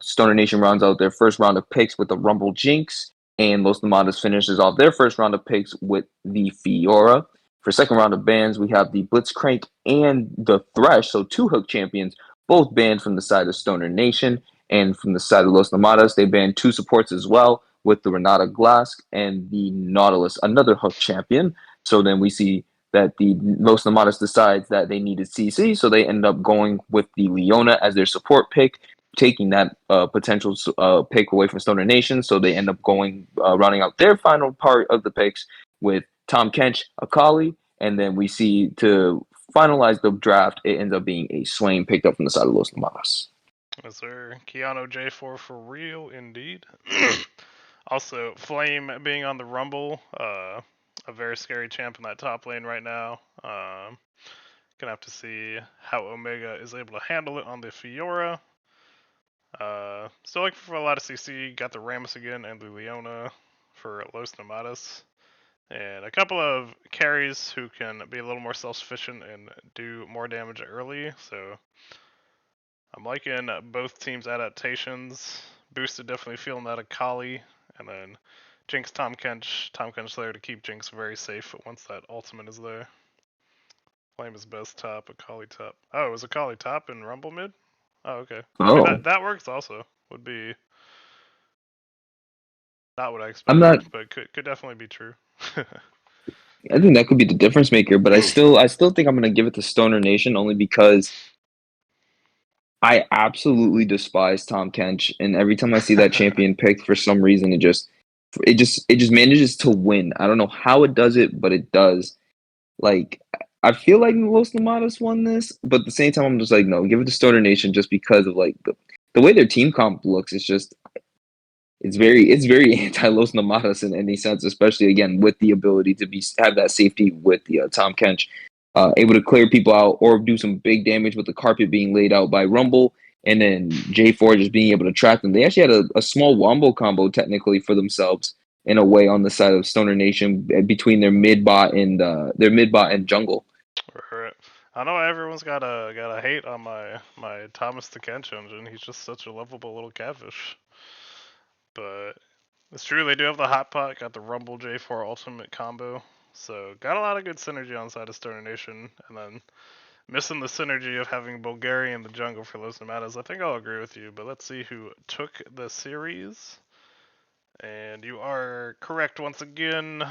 Stoner Nation rounds out their first round of picks with the Rumble Jinx, and Los Namados finishes off their first round of picks with the Fiora. For second round of bans, we have the Blitzcrank and the Thresh, so 2 hook champions, both banned from the side of Stoner Nation. And from the side of Los Namados, they banned 2 supports as well, with the Renata Glask and the Nautilus, another hook champion. So then we see that the Los Namadas decides that they needed CC, so they end up going with the Leona as their support pick, taking that potential pick away from Stoner Nation. So they end up going rounding out their final part of the picks with Tom Kench, Akali, and then we see to finalize the draft, it ends up being a Swain picked up from the side of Los Namadas. Yes, sir. Keanu J4 for real, indeed. Also, Flame being on the Rumble, a very scary champ in that top lane right now. Gonna have to see how Omega is able to handle it on the Fiora. Still looking for a lot of CC. Got the Rammus again and the Leona for Los Namadas. And a couple of carries who can be a little more self-sufficient and do more damage early. So I'm liking both teams' adaptations. Boosted definitely feeling that Akali. And then Jinx Tom Kench there to keep Jinx very safe once that ultimate is there. Flame is best top, Akali top. Oh, it was Akali top in Rumble mid? Oh, okay. I mean, Oh, that works also. Would be not what I I'm not. expected, but could definitely be true. I think that could be the difference maker, but I still think I'm gonna give it to Stoner Nation only because I absolutely despise Tom Kench, and every time I see that champion picked, for some reason it just manages to win. I don't know how it does it, but it does. Like I feel like Los Namadas won this, but at the same time I'm just like, no, give it to Stoner Nation just because of like the way their team comp looks. It's very anti Los Namadas in any sense, especially again with the ability to have that safety with the Tom Kench, able to clear people out or do some big damage with the carpet being laid out by Rumble, and then J4 just being able to track them. They actually had a small wombo combo technically for themselves in a way on the side of Stoner Nation between their mid bot and jungle. Right. I know everyone's got a hate on my Thomas the Kench engine. He's just such a lovable little catfish. But it's true, they do have the hot pot, got the Rumble J4 ultimate combo. So got a lot of good synergy on the side of Stoner Nation, and then missing the synergy of having Bulgaria in the jungle for Los Namadas. I think I'll agree with you, but let's see who took the series. And you are correct once again.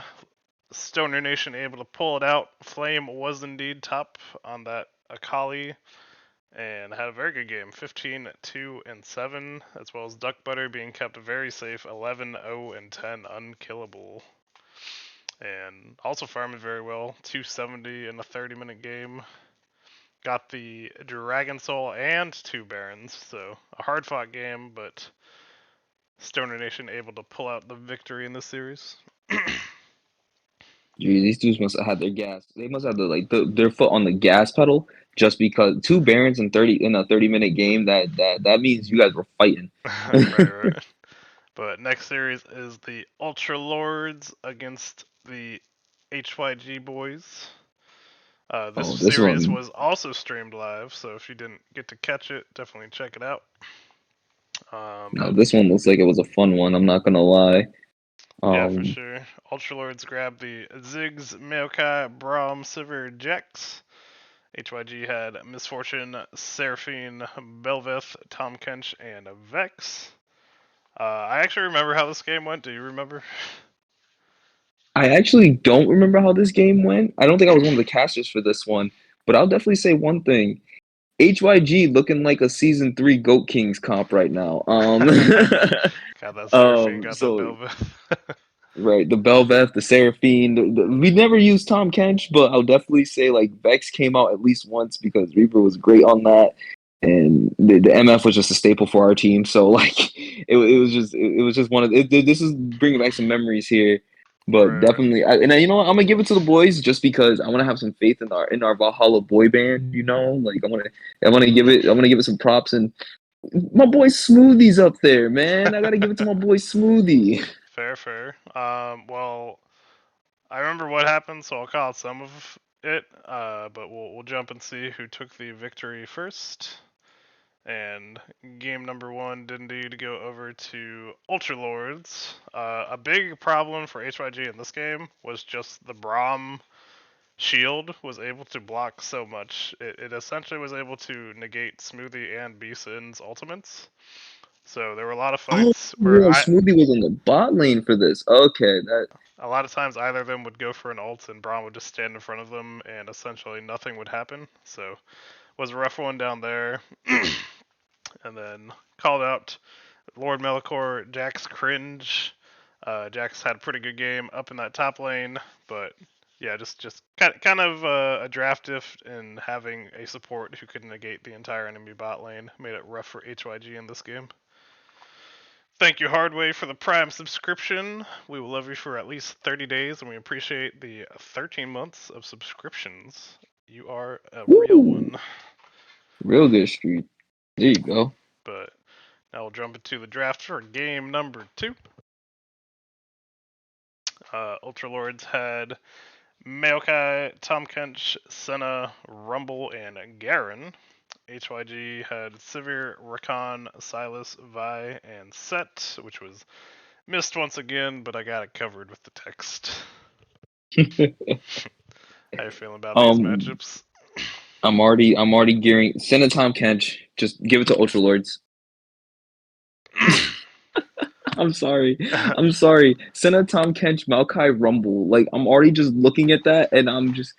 Stoner Nation able to pull it out. Flame was indeed top on that Akali and had a very good game, 15, 2, and 7, as well as Duck Butter being kept very safe, 11, 0, and 10, unkillable. And also farming very well, 270 in a 30-minute game. Got the Dragon Soul and 2 Barons, so a hard-fought game, but Stoner Nation able to pull out the victory in this series. Gee, these dudes must have had their gas. They must have their foot on the gas pedal just because 2 Barons in a 30-minute game. That means you guys were fighting. Right. But next series is the Ultra Lords against the HYG boys. This this series one. was also streamed live, so if you didn't get to catch it, definitely check it out. No, But this one looks like it was a fun one. I'm not gonna lie. yeah, for Um, sure. Ultralords grabbed the Ziggs, Maokai, Braum, Sivir, Jax. HYG had Misfortune, Seraphine, Belveth, Tom Kench, and Vex. I actually remember how this game went. Do you remember? I actually don't remember how this game went. I don't think I was one of the casters for this one, but I'll definitely say one thing. HYG looking like a season 3 Goat Kings comp right now. Got that Seraphine, got that So Belveth. right, the Belveth, the Seraphine. We never used Tom Kench, but I'll definitely say like Vex came out at least once because Reaper was great on that, and the MF was just a staple for our team. So like, it was just one of this is bringing back some memories here. But Right. definitely, you know what, I'm gonna give it to the boys just because I want to have some faith in our Valhalla boy band. You know, like I want to give it some props, and my boy Smoothie's up there, man. I gotta give it to my boy Smoothie. Fair, fair. Well, I remember what happened, so I'll call out some of it. But we'll jump and see who took the victory first. And game number one did indeed go over to Ultralords. A big problem for HYG in this game was just the Braum shield was able to block so much. It essentially was able to negate Smoothie and B-Sin's ultimates. So there were a lot of Oh, fights where yeah, Smoothie was on the bot lane for this. Okay, that a lot of times either of them would go for an ult and Braum would just stand in front of them and essentially nothing would happen. So it was a rough one down there. And then called out Lord Melikor, Jax cringe. Jax had a pretty good game up in that top lane, but yeah, just kind of a draft diff in having a support who could negate the entire enemy bot lane made it rough for HYG in this game. Thank you, Hardway, for the Prime subscription. We will love you for at least 30 days, and we appreciate the 13 months of subscriptions. You are a real woo, one. real good street. There you go. But now we'll jump into the draft for game number 2. Ultralords had Maokai, Tom Kench, Senna, Rumble, and Garen. HYG had Sivir, Rakan, Silas, Vi, and Set, which was missed once again, but I got it covered with the text. How you feeling about these um, matchups? I'm already gearing. Send a Tom Kench. Just give it to Ultralords. I'm sorry. I'm sorry. Send a Tom Kench, Maokai Rumble. Like I'm already just looking at that, and I'm just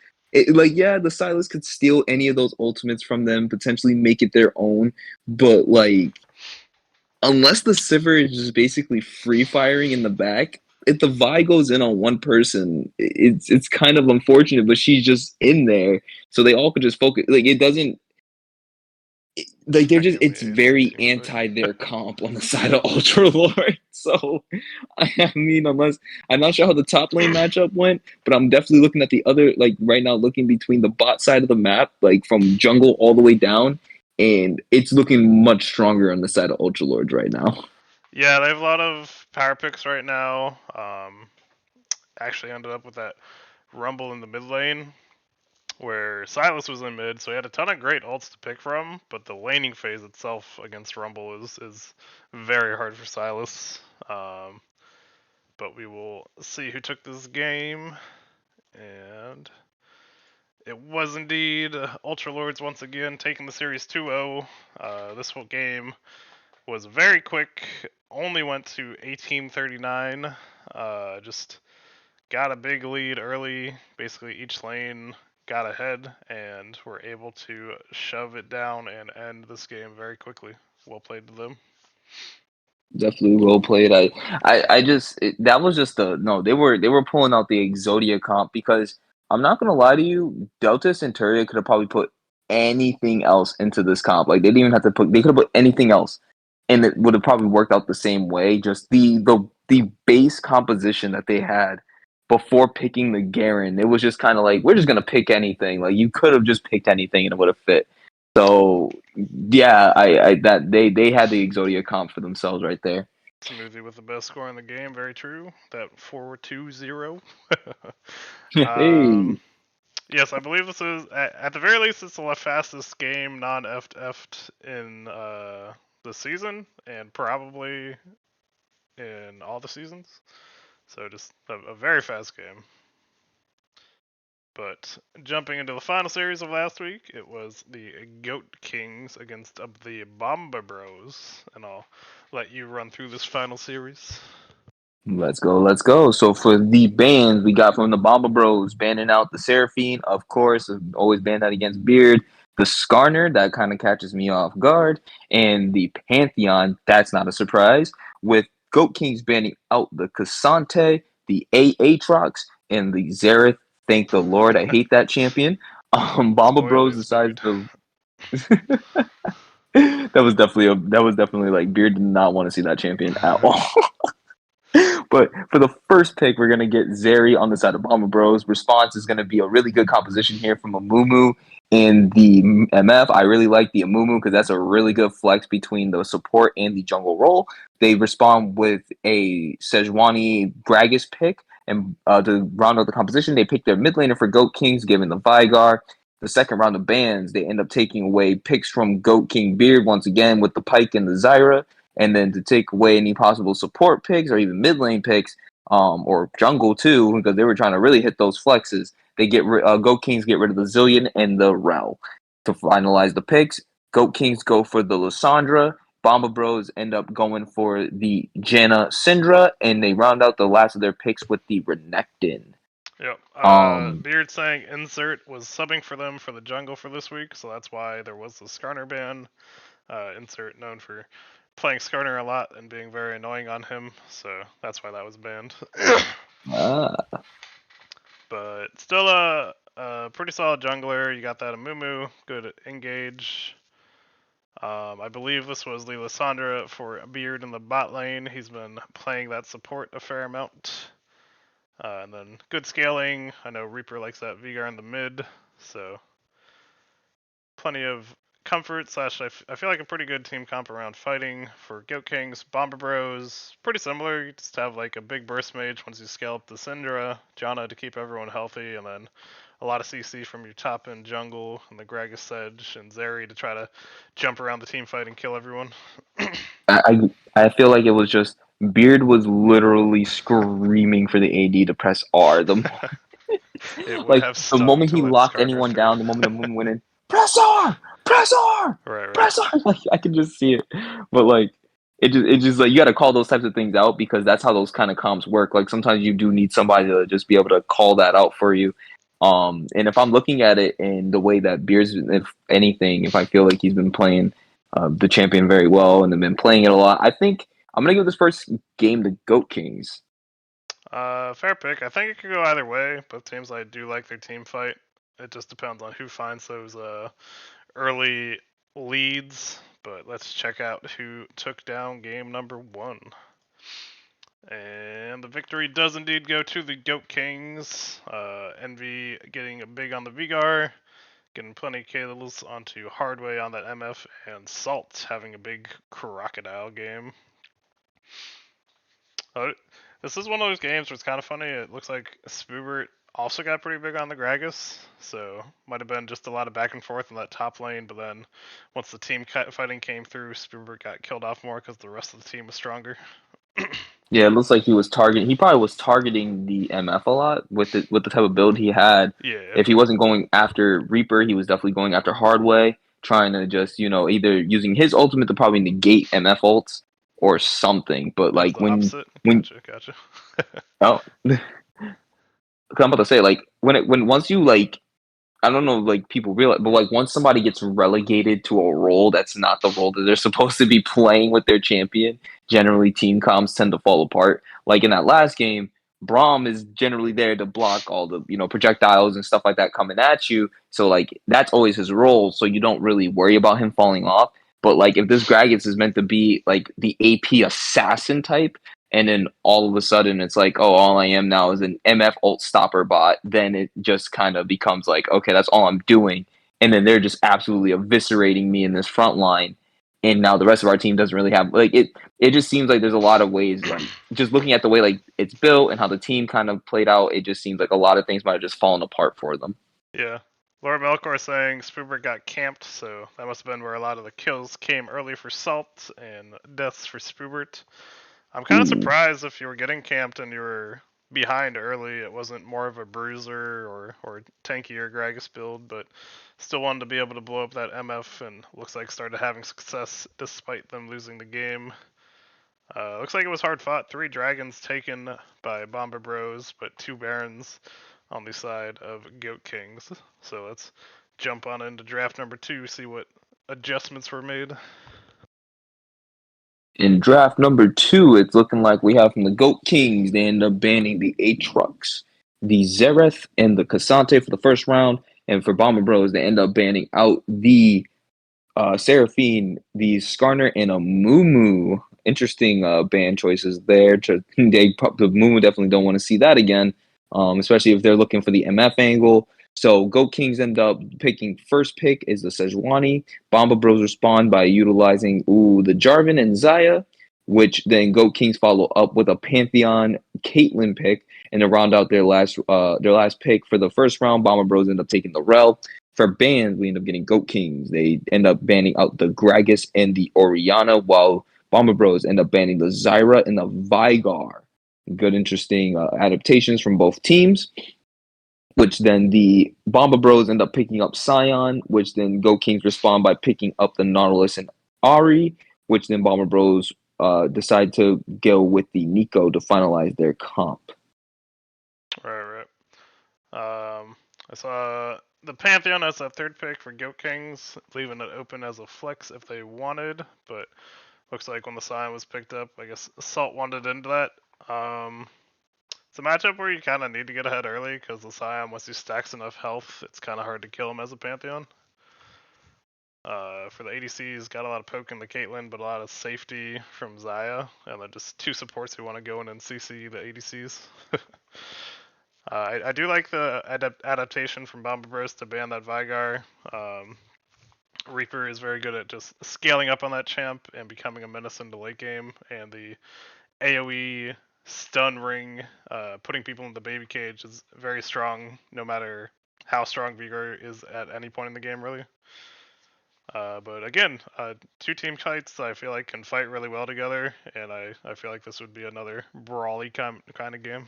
like, yeah, the Silas could steal any of those ultimates from them, potentially make it their own, but like unless the Sivir is just basically free firing in the back, if the Vi goes in on one person, it's kind of unfortunate, but she's just in there, so they all could just focus. Like it doesn't. Like they're just, Technically it's ASL very teamplay. anti their comp on the side of Ultra Lord. So I mean, unless I'm not sure how the top lane matchup went, but I'm definitely looking at the other, like right now, looking between the bot side of the map, like from jungle all the way down, and it's looking much stronger on the side of Ultra Lords right now. Yeah, they have a lot of power picks right now. Actually ended up with that Rumble in the mid lane, where Silas was in mid, so he had a ton of great ults to pick from, but the laning phase itself against Rumble is very hard for Silas. But we will see who took this game, and it was indeed Ultra Lords once again taking the series 2-0. This whole game was very quick, only went to 1839. Just got a big lead early. Basically, each lane got ahead and were able to shove it down and end this game very quickly. Well played to them. Definitely well played. I just that was just the no. They were pulling out the Exodia comp because I'm not gonna lie to you, Delta Centuria could have probably put anything else into this comp. Like they didn't even have to put. They could have put anything else, and it would have probably worked out the same way. Just the base composition that they had before picking the Garen, it was just kind of like we're just gonna pick anything. Like you could have just picked anything and it would have fit. So yeah, I that they had the Exodia comp for themselves right there. Smoothie with the best score in the game, very true. That 4-2-0. Hey, Yes, I believe this is at the very least it's the fastest game non-FF'd in the season, and probably in all the seasons. So just a very fast game. But jumping into the final series of last week, it was the Goat Kings against the Bomba Bros, and I'll let you run through this final series. Let's go, let's go. So for the bans, we got from the Bomba Bros, banning out the Seraphine, of course, always ban that against Beard. The Skarner, that kind of catches me off guard. And the Pantheon, that's not a surprise. With Goat Kings banning out the Cassante, the Aatrox, and the Xerath. Thank the Lord, I hate that champion. Bomba Bros Spoilers, decides dude. to that was definitely like Beard did not want to see that champion at all. But for the first pick, we're gonna get Zeri on the side of Bomber Bros. Response is gonna be a really good composition here from Amumu in the MF. I really like the Amumu because that's a really good flex between the support and the jungle role. They respond with a Sejuani Gragas pick, and to round out the composition, they pick their mid laner for Goat Kings, giving the Vigar. The second round of bans, they end up taking away picks from Goat King Beard once again with the Pike and the Zyra. And then to take away any possible support picks or even mid lane picks, or jungle too, because they were trying to really hit those flexes. They Goat Kings get rid of the Zillion and the Rel. To finalize the picks, Goat Kings go for the Lysandra. Bomba Bros end up going for the Janna Syndra, and they round out the last of their picks with the Renekton. Yep. Um, Beard saying Insert was subbing for them for the jungle for this week, so that's why there was the Skarner ban. Insert known for playing Skarner a lot and being very annoying on him, so that's why that was banned. ah, But still a pretty solid jungler. You got that Amumu, good engage. I believe this was the Lysandra for Beard in the bot lane. He's been playing that support a fair amount. And then good scaling. I know Reaper likes that Vigar in the mid, so plenty of comfort slash I feel like a pretty good team comp around fighting for Goat Kings. Bomber Bros, pretty similar. You just have like a big burst mage once you scale up the Syndra, Janna to keep everyone healthy, and then a lot of CC from your top end jungle and the Gragas Sedge and Zeri to try to jump around the team fight and kill everyone. I feel like it was just Beard was literally screaming for the AD to press R. It would Like have the stung moment to he let locked Skarner anyone through. down, the moment the movement went in, press R, press R, Right, right. press R. Like I can just see it, but like it just like you got to call those types of things out because that's how those kind of comps work. Like sometimes you do need somebody to just be able to call that out for you. And if I'm looking at it in the way that Beers, if anything, if I feel like he's been playing the champion very well and have been playing it a lot, I think I'm gonna give this first game to Goat Kings. Fair pick. I think it could go either way. Both teams I do like their team fight. It just depends on who finds those early leads. But let's check out who took down game number 1. And the victory does indeed go to the Goat Kings. Envy getting big on the Vigar, getting plenty of kills onto Hardway on that MF, and Salt having a big crocodile game. This is one of those games where it's kind of funny. It looks like Spoobert also got pretty big on the Gragas, so might have been just a lot of back and forth in that top lane. But then once the team fighting came through, Spoobert got killed off more because the rest of the team was stronger. Yeah, it looks like he was targeting. He probably was targeting the MF a lot with the type of build he had. Yeah, If he wasn't going after Reaper, he was definitely going after Hardway, trying to just either using his ultimate to probably negate MF ults or something. But it was like the opposite. when Gotcha. oh, 'cause I'm about to say like when once you like I don't know, like people realize, but like once somebody gets relegated to a role that's not the role that they're supposed to be playing with their champion, generally team comps tend to fall apart. Like in that last game, Braum is generally there to block all the projectiles and stuff like that coming at you. So like that's always his role. So you don't really worry about him falling off. But like if this Gragas is meant to be like the AP assassin type, and then all of a sudden it's like, oh, all I am now is an MF ult stopper bot, then it just kind of becomes like, okay, that's all I'm doing. And then they're just absolutely eviscerating me in this front line. And now the rest of our team doesn't really have like it just seems like there's a lot of ways like just looking at the way like it's built and how the team kind of played out, it just seems like a lot of things might have just fallen apart for them. Yeah. Lord Melkor saying Spoobert got camped, so that must have been where a lot of the kills came early for Salt and deaths for Spoobert. I'm kind of Ooh. surprised if you were getting camped and you were behind early, it wasn't more of a bruiser or tankier Gragas build, but still wanted to be able to blow up that MF and looks like started having success despite them losing the game. Looks like it was hard fought. 3 dragons taken by Bomber Bros, but 2 barons on the side of Goat Kings. So let's jump on into draft number 2, see what adjustments were made. In draft number 2, it's looking like we have from the Goat Kings, they end up banning the Aatrox, the Zereth, and the Cassante for the first round. And for Bomber Bros, they end up banning out the Seraphine, the Skarner, and a Moo. Interesting band choices there. The Moo definitely don't want to see that again, especially if they're looking for the MF angle. So Goat Kings end up picking first pick is the Sejuani. Bomba Bros respond by utilizing the Jarvan and Zaya, which then Goat Kings follow up with a Pantheon Caitlyn pick. And to round out their last pick for the first round, Bomber Bros end up taking the Rel. For bans, we end up getting Goat Kings. They end up banning out the Gragas and the Oriana, while Bomber Bros end up banning the Zyra and the Vigar. Good, interesting adaptations from both teams. Which then the Bomber Bros end up picking up Scion, which then Goat Kings respond by picking up the Nautilus and Ari, which then Bomber Bros decide to go with the Nico to finalize their comp. Right. I saw the Pantheon as a third pick for Goat Kings, leaving it open as a flex if they wanted, but looks like when the Scion was picked up, I guess Salt wanted into that. It's a matchup where you kind of need to get ahead early because the Scion, once he stacks enough health, it's kind of hard to kill him as a Pantheon. For the ADC, he's got a lot of poke in the Caitlyn, but a lot of safety from Zaya, and then just 2 supports who want to go in and CC the ADCs. I do like the adaptation from Bomber Bros to ban that Vigar. Reaper is very good at just scaling up on that champ and becoming a menace in the late game, and the AoE stun ring, putting people in the baby cage is very strong, no matter how strong Vigar is at any point in the game, really. But again, 2 team kites I feel like can fight really well together, and I feel like this would be another brawly kind of game.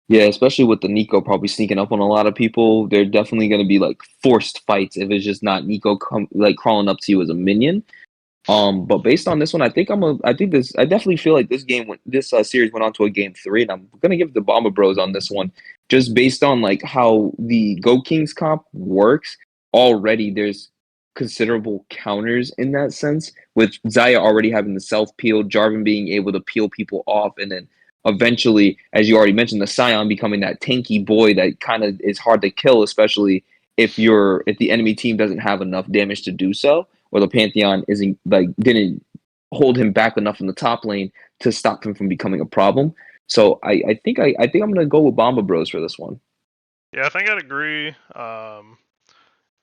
Yeah, especially with the Nico probably sneaking up on a lot of people, they're definitely going to be like forced fights if it's just not Nico crawling up to you as a minion. But based on this one, I definitely feel like this series went on to a game 3, and I'm gonna give the Bomber Bros on this one, just based on like how the Go Kings comp works. Already, there's considerable counters in that sense, with Zaya already having the self peel, Jarvan being able to peel people off, and then eventually, as you already mentioned, the Scion becoming that tanky boy that kind of is hard to kill, especially if the enemy team doesn't have enough damage to do so, or the Pantheon didn't hold him back enough in the top lane to stop him from becoming a problem. So I think I'm gonna go with Bomba Bros for this one. Yeah, I think I'd agree.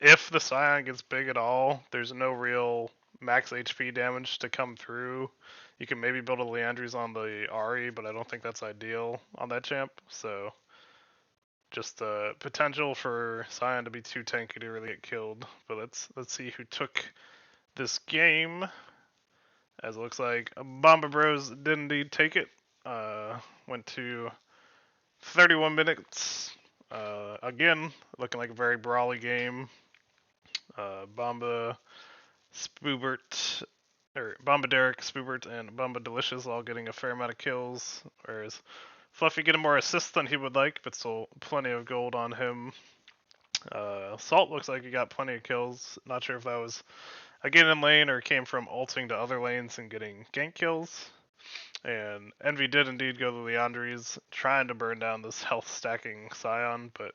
If the Scion gets big at all, there's no real max HP damage to come through. You can maybe build a Leandries on the Ari, but I don't think that's ideal on that champ. So just the potential for Scion to be too tanky to really get killed. But let's see who took this game. As it looks like Bomba Bros did indeed take it. Went to 31 minutes. Again, looking like a very brawly game. Bomba, Spoobert, or Bomba Derek, Spoobert, and Bomba Delicious all getting a fair amount of kills, whereas Fluffy getting more assists than he would like, but still plenty of gold on him. Salt looks like he got plenty of kills. Not sure if that was again in lane or came from ulting to other lanes and getting gank kills. And Envy did indeed go to Leandries, trying to burn down this health stacking Scion, but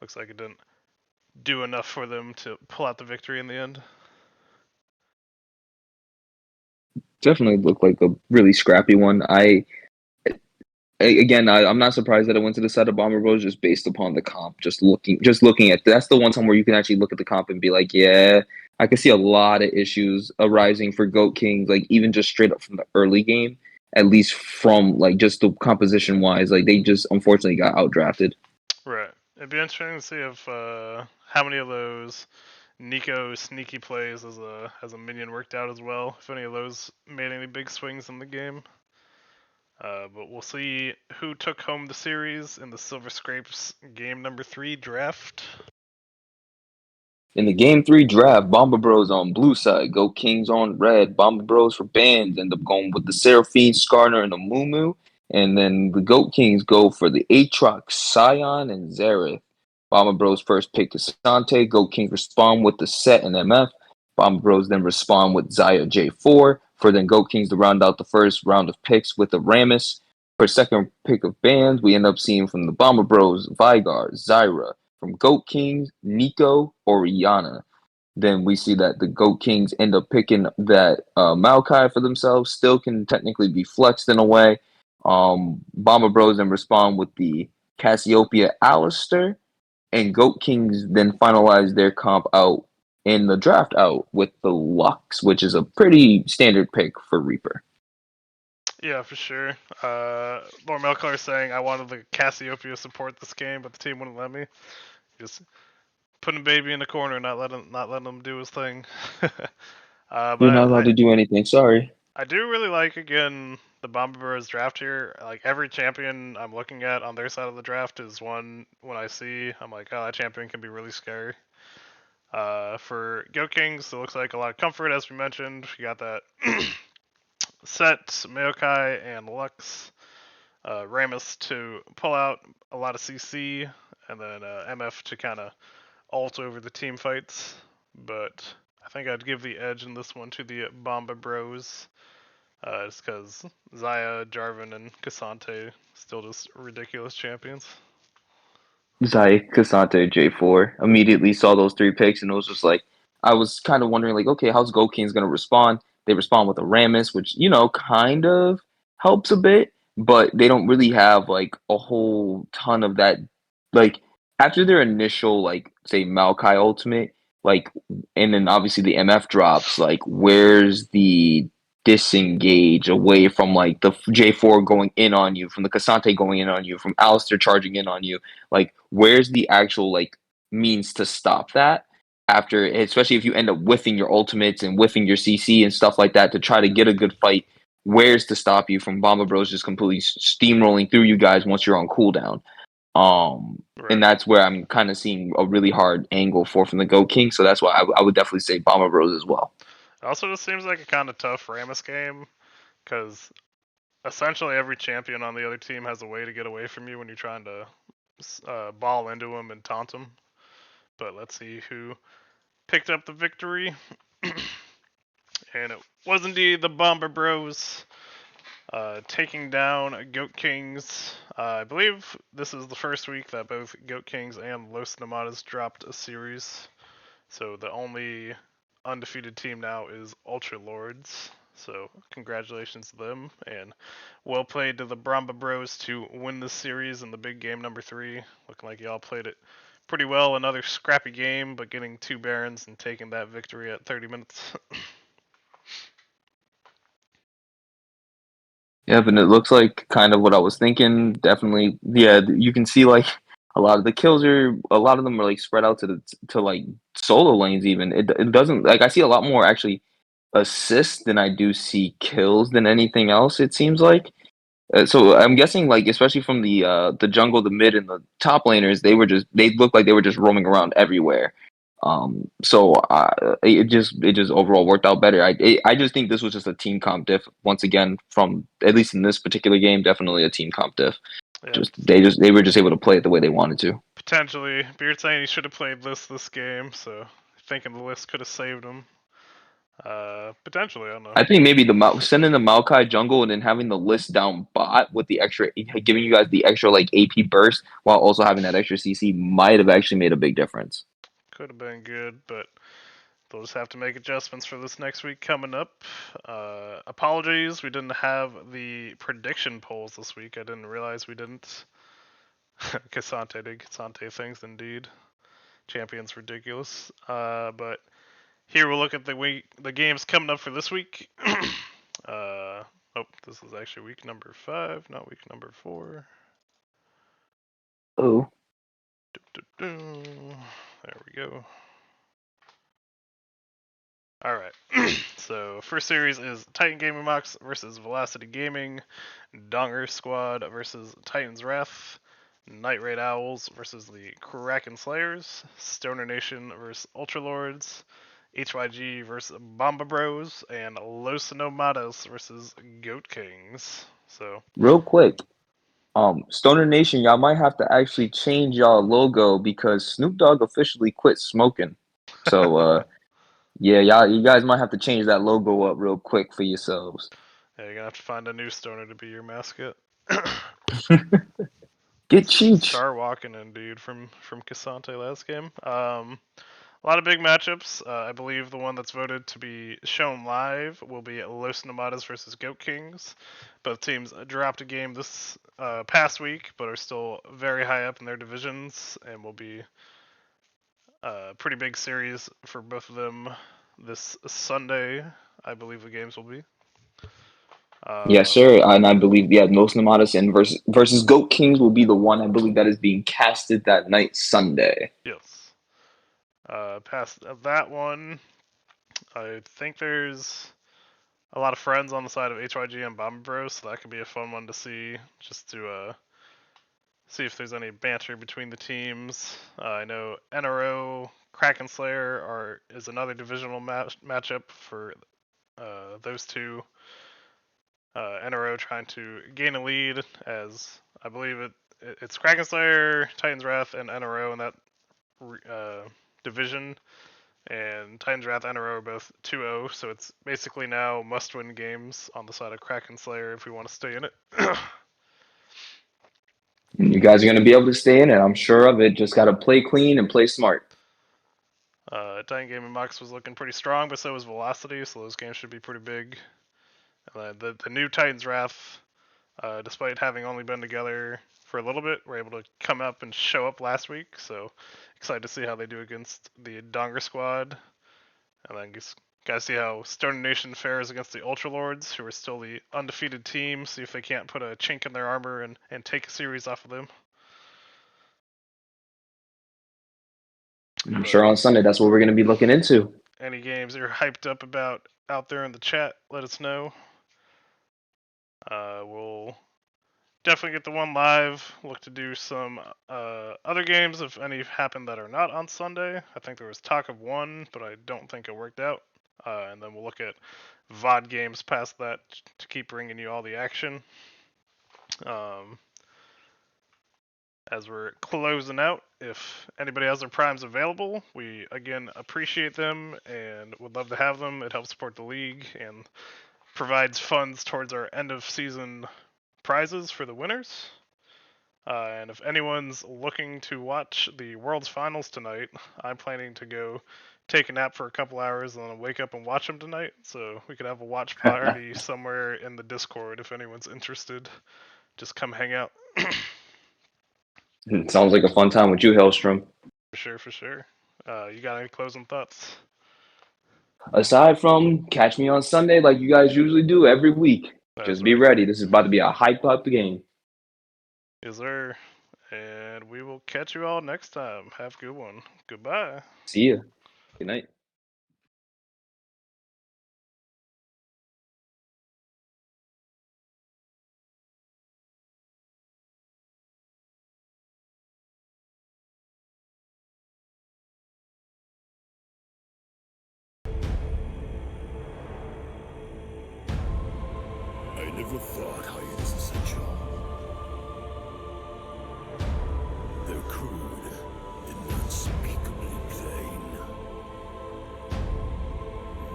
looks like it didn't do enough for them to pull out the victory in the end. Definitely looked like a really scrappy one. I'm not surprised that it went to the side of Bomber Bros just based upon the comp. Just looking at that's the one time where you can actually look at the comp and be like, yeah, I can see a lot of issues arising for Goat Kings, like even just straight up from the early game, at least from like just the composition wise, like they just unfortunately got outdrafted. Right. It'd be interesting to see if how many of those Nico sneaky plays as a minion worked out as well. If any of those made any big swings in the game. But we'll see who took home the series in the Silver Scrapes game number 3 draft. In the game 3 draft, Bomber Bros on blue side, Go Kings on red. Bomber Bros for bands end up going with the Seraphine, Skarner, and the Moo. And then the Goat Kings go for the Aatrox, Scion, and Zareth. Bomber Bros first pick Cassante. Goat Kings respond with the Set and MF. Bomber Bros then respond with Zaya J4. For then Goat Kings to round out the first round of picks with the Ramus. For second pick of bands, we end up seeing from the Bomber Bros, Vigar, Zyra. From Goat Kings, Nico, or Rihanna. Then we see that the Goat Kings end up picking that Maokai for themselves. Still can technically be flexed in a way. Bomber Bros then respond with the Cassiopeia Alistair. And Goat Kings then finalize their comp out in the draft out with the Lux, which is a pretty standard pick for Reaper. Yeah, for sure. Lord Melkar is saying I wanted the Cassiopeia support this game, but the team wouldn't let me. Just putting baby in the corner, not letting him do his thing. But You're not allowed to do anything. Sorry. I do really like again the Bomber Bros draft here. Like every champion I'm looking at on their side of the draft is one when I see I'm like, oh, that champion can be really scary. For Go Kings, it looks like a lot of comfort as we mentioned. We got that Set, Maokai, and Lux. Ramus to pull out a lot of CC, and then MF to kind of ult over the team fights. But I think I'd give the edge in this one to the Bomba Bros. Just because Zaya, Jarvan, and Cassante still just ridiculous champions. Zaya, Cassante, J4. Immediately saw those 3 picks, and it was just like, I was kind of wondering, like, okay, how's Goat Kings going to respond? They respond with a Ramus, which, kind of helps a bit, but they don't really have, like, a whole ton of that. Like, after their initial, like, say, Maokai ultimate, like, and then obviously the MF drops, like, where's the disengage away from, like, the J4 going in on you, from the Cassante going in on you, from Alistair charging in on you? Like, where's the actual like means to stop that after, especially if you end up whiffing your ultimates and whiffing your CC and stuff like that to try to get a good fight? Where's to stop you from Bomber Bros just completely steamrolling through you guys once you're on cooldown? Right. And that's where I'm kind of seeing a really hard angle from the Goat King. So that's why I would definitely say Bomber Bros as well. It also just seems like a kind of tough Ramus game because essentially every champion on the other team has a way to get away from you when you're trying to ball into him and taunt him. But let's see who picked up the victory. And it was indeed the Bomber Bros taking down Goat Kings. I believe this is the first week that both Goat Kings and Los Namadas dropped a series. So the only undefeated team now is Ultra Lords. So congratulations to them, and well played to the Bramba Bros to win this series in the big game number 3. Looking like y'all played it pretty well. Another scrappy game, but getting 2 Barons and taking that victory at 30 minutes. Yeah, but it looks like kind of what I was thinking. Definitely, yeah. You can see like a lot of the kills a lot of them are like spread out to like solo lanes. Even it doesn't like I see a lot more actually assists than I do see kills than anything else. It seems like. So I'm guessing like especially from the jungle, the mid, and the top laners, they looked like they were just roaming around everywhere. So it just overall worked out better. I just think this was just a team comp diff once again, from at least in this particular game, definitely a team comp diff. Yeah, They were just able to play it the way they wanted to. potentially. Beard saying he should have played this game, so thinking the list could have saved him. Potentially, I don't know. I think maybe sending the Maokai jungle and then having the list down bot with the extra, giving you guys the extra like AP burst while also having that extra CC might have actually made a big difference. Could have been good, but they'll just have to make adjustments for this next week coming up. Apologies, we didn't have the prediction polls this week. I didn't realize we didn't. Cassante did Cassante things indeed. Champions ridiculous. But here we'll look at the games coming up for this week. Oh, this is actually week number 5, not week number 4. Oh, There we go. Alright, so first series is Titan Gaming Mox versus Velocity Gaming, Donger Squad versus Titan's Wrath, Night Raid Owls versus the Kraken Slayers, Stoner Nation versus Ultralords, HYG versus Bomba Bros, and Los Nomados versus Goat Kings. So Real quick, Stoner Nation, y'all might have to actually change y'all logo because Snoop Dogg officially quit smoking. So yeah, you guys might have to change that logo up real quick for yourselves. yeah, you're gonna have to find a new stoner to be your mascot. Get Cheech. Start walking in, dude, from Casante last game. A lot of big matchups. I believe the one that's voted to be shown live will be Los Nomadas versus Goat Kings. Both teams dropped a game this past week, but are still very high up in their divisions, and will be a pretty big series for both of them this Sunday. I believe the games will be. Yes, sir. And I believe, Los Nomadas and versus Goat Kings will be the one I believe that is being casted that night, Sunday. Yes. Past that one, I think there's a lot of friends on the side of HYG and Bomber Bros, so that could be a fun one to see, just to see if there's any banter between the teams. I know NRO, Kraken Slayer is another divisional matchup for those two. NRO trying to gain a lead, as I believe it's Kraken Slayer, Titan's Wrath, and NRO in that division. And Titan's Wrath and NRO are both 2-0, so it's basically now must-win games on the side of Kraken Slayer if we want to stay in it. You guys are going to be able to stay in it, I'm sure of it. Just got to play clean and play smart. Titan Gaming Mox was looking pretty strong, but so was Velocity, so those games should be pretty big. The new Titan's Wrath, despite having only been together for a little bit, were able to come up and show up last week, so excited to see how they do against the Donger Squad. And then gotta see how Stoner Nation fares against the Ultralords, who are still the undefeated team, see if they can't put a chink in their armor and take a series off of them. I'm sure on Sunday that's what we're going to be looking into. Any games you're hyped up about out there in the chat, let us know. We'll definitely get the one live. Look to do some other games if any happen that are not on Sunday. I think there was talk of one, but I don't think it worked out. And then we'll look at VOD games past that to keep bringing you all the action. As we're closing out, if anybody has their primes available, we again appreciate them and would love to have them. It helps support the league and provides funds towards our end of season prizes for the winners. And if anyone's looking to watch the World's Finals tonight, I'm planning to go take a nap for a couple hours and then wake up and watch them tonight. So we could have a watch party somewhere in the Discord if anyone's interested. Just come hang out. It sounds like a fun time with you, Hellstrom. For sure. You got any closing thoughts? Aside from catch me on Sunday like you guys usually do every week. Just be ready. This is about to be a hype up game. Yes, sir. And we will catch you all next time. Have a good one. Goodbye. See ya. Good night. I never thought hyenas essential. They're crude and unspeakably plain.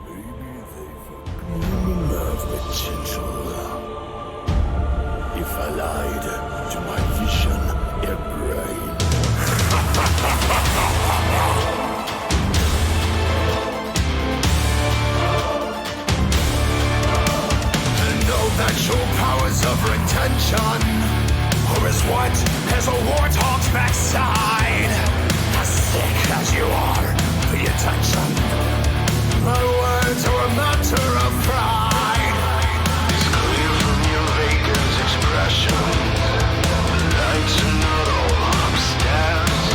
Maybe they've a love potential. If I lied to my vision and brain. That your powers of retention are as what as a warthog's backside. As sick as you are, pay attention. My words are a matter of pride. It's clear from your vacant expression. The lights are not all upstairs.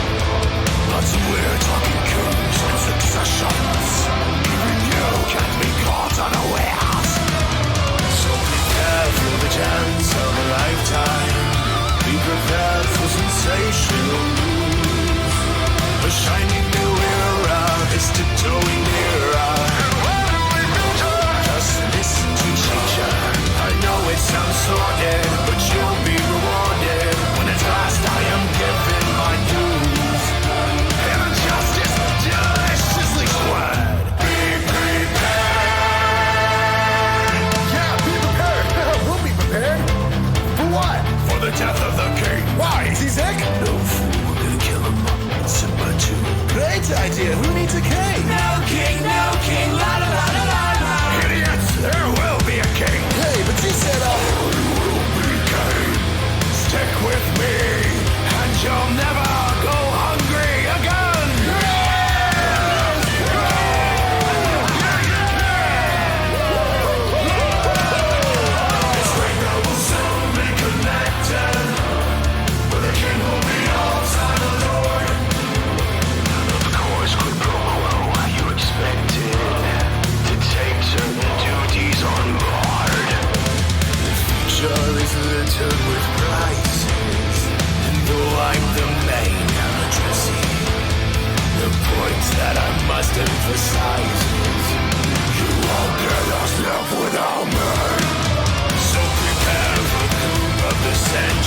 great idea. Who needs a king? No king, la la la la la la. Idiots, there will be a king. Hey, but you said I will be king. Stick with me, and you'll never go hungry again. This ring will soon be connected, but the king will be all time alone. Of course, quid pro quo, you expected to take certain duties on board. The future is littered with prices, and though I'm the main addressee, the point that I must emphasize is you won't get us left without me. So prepare for the coup of the century.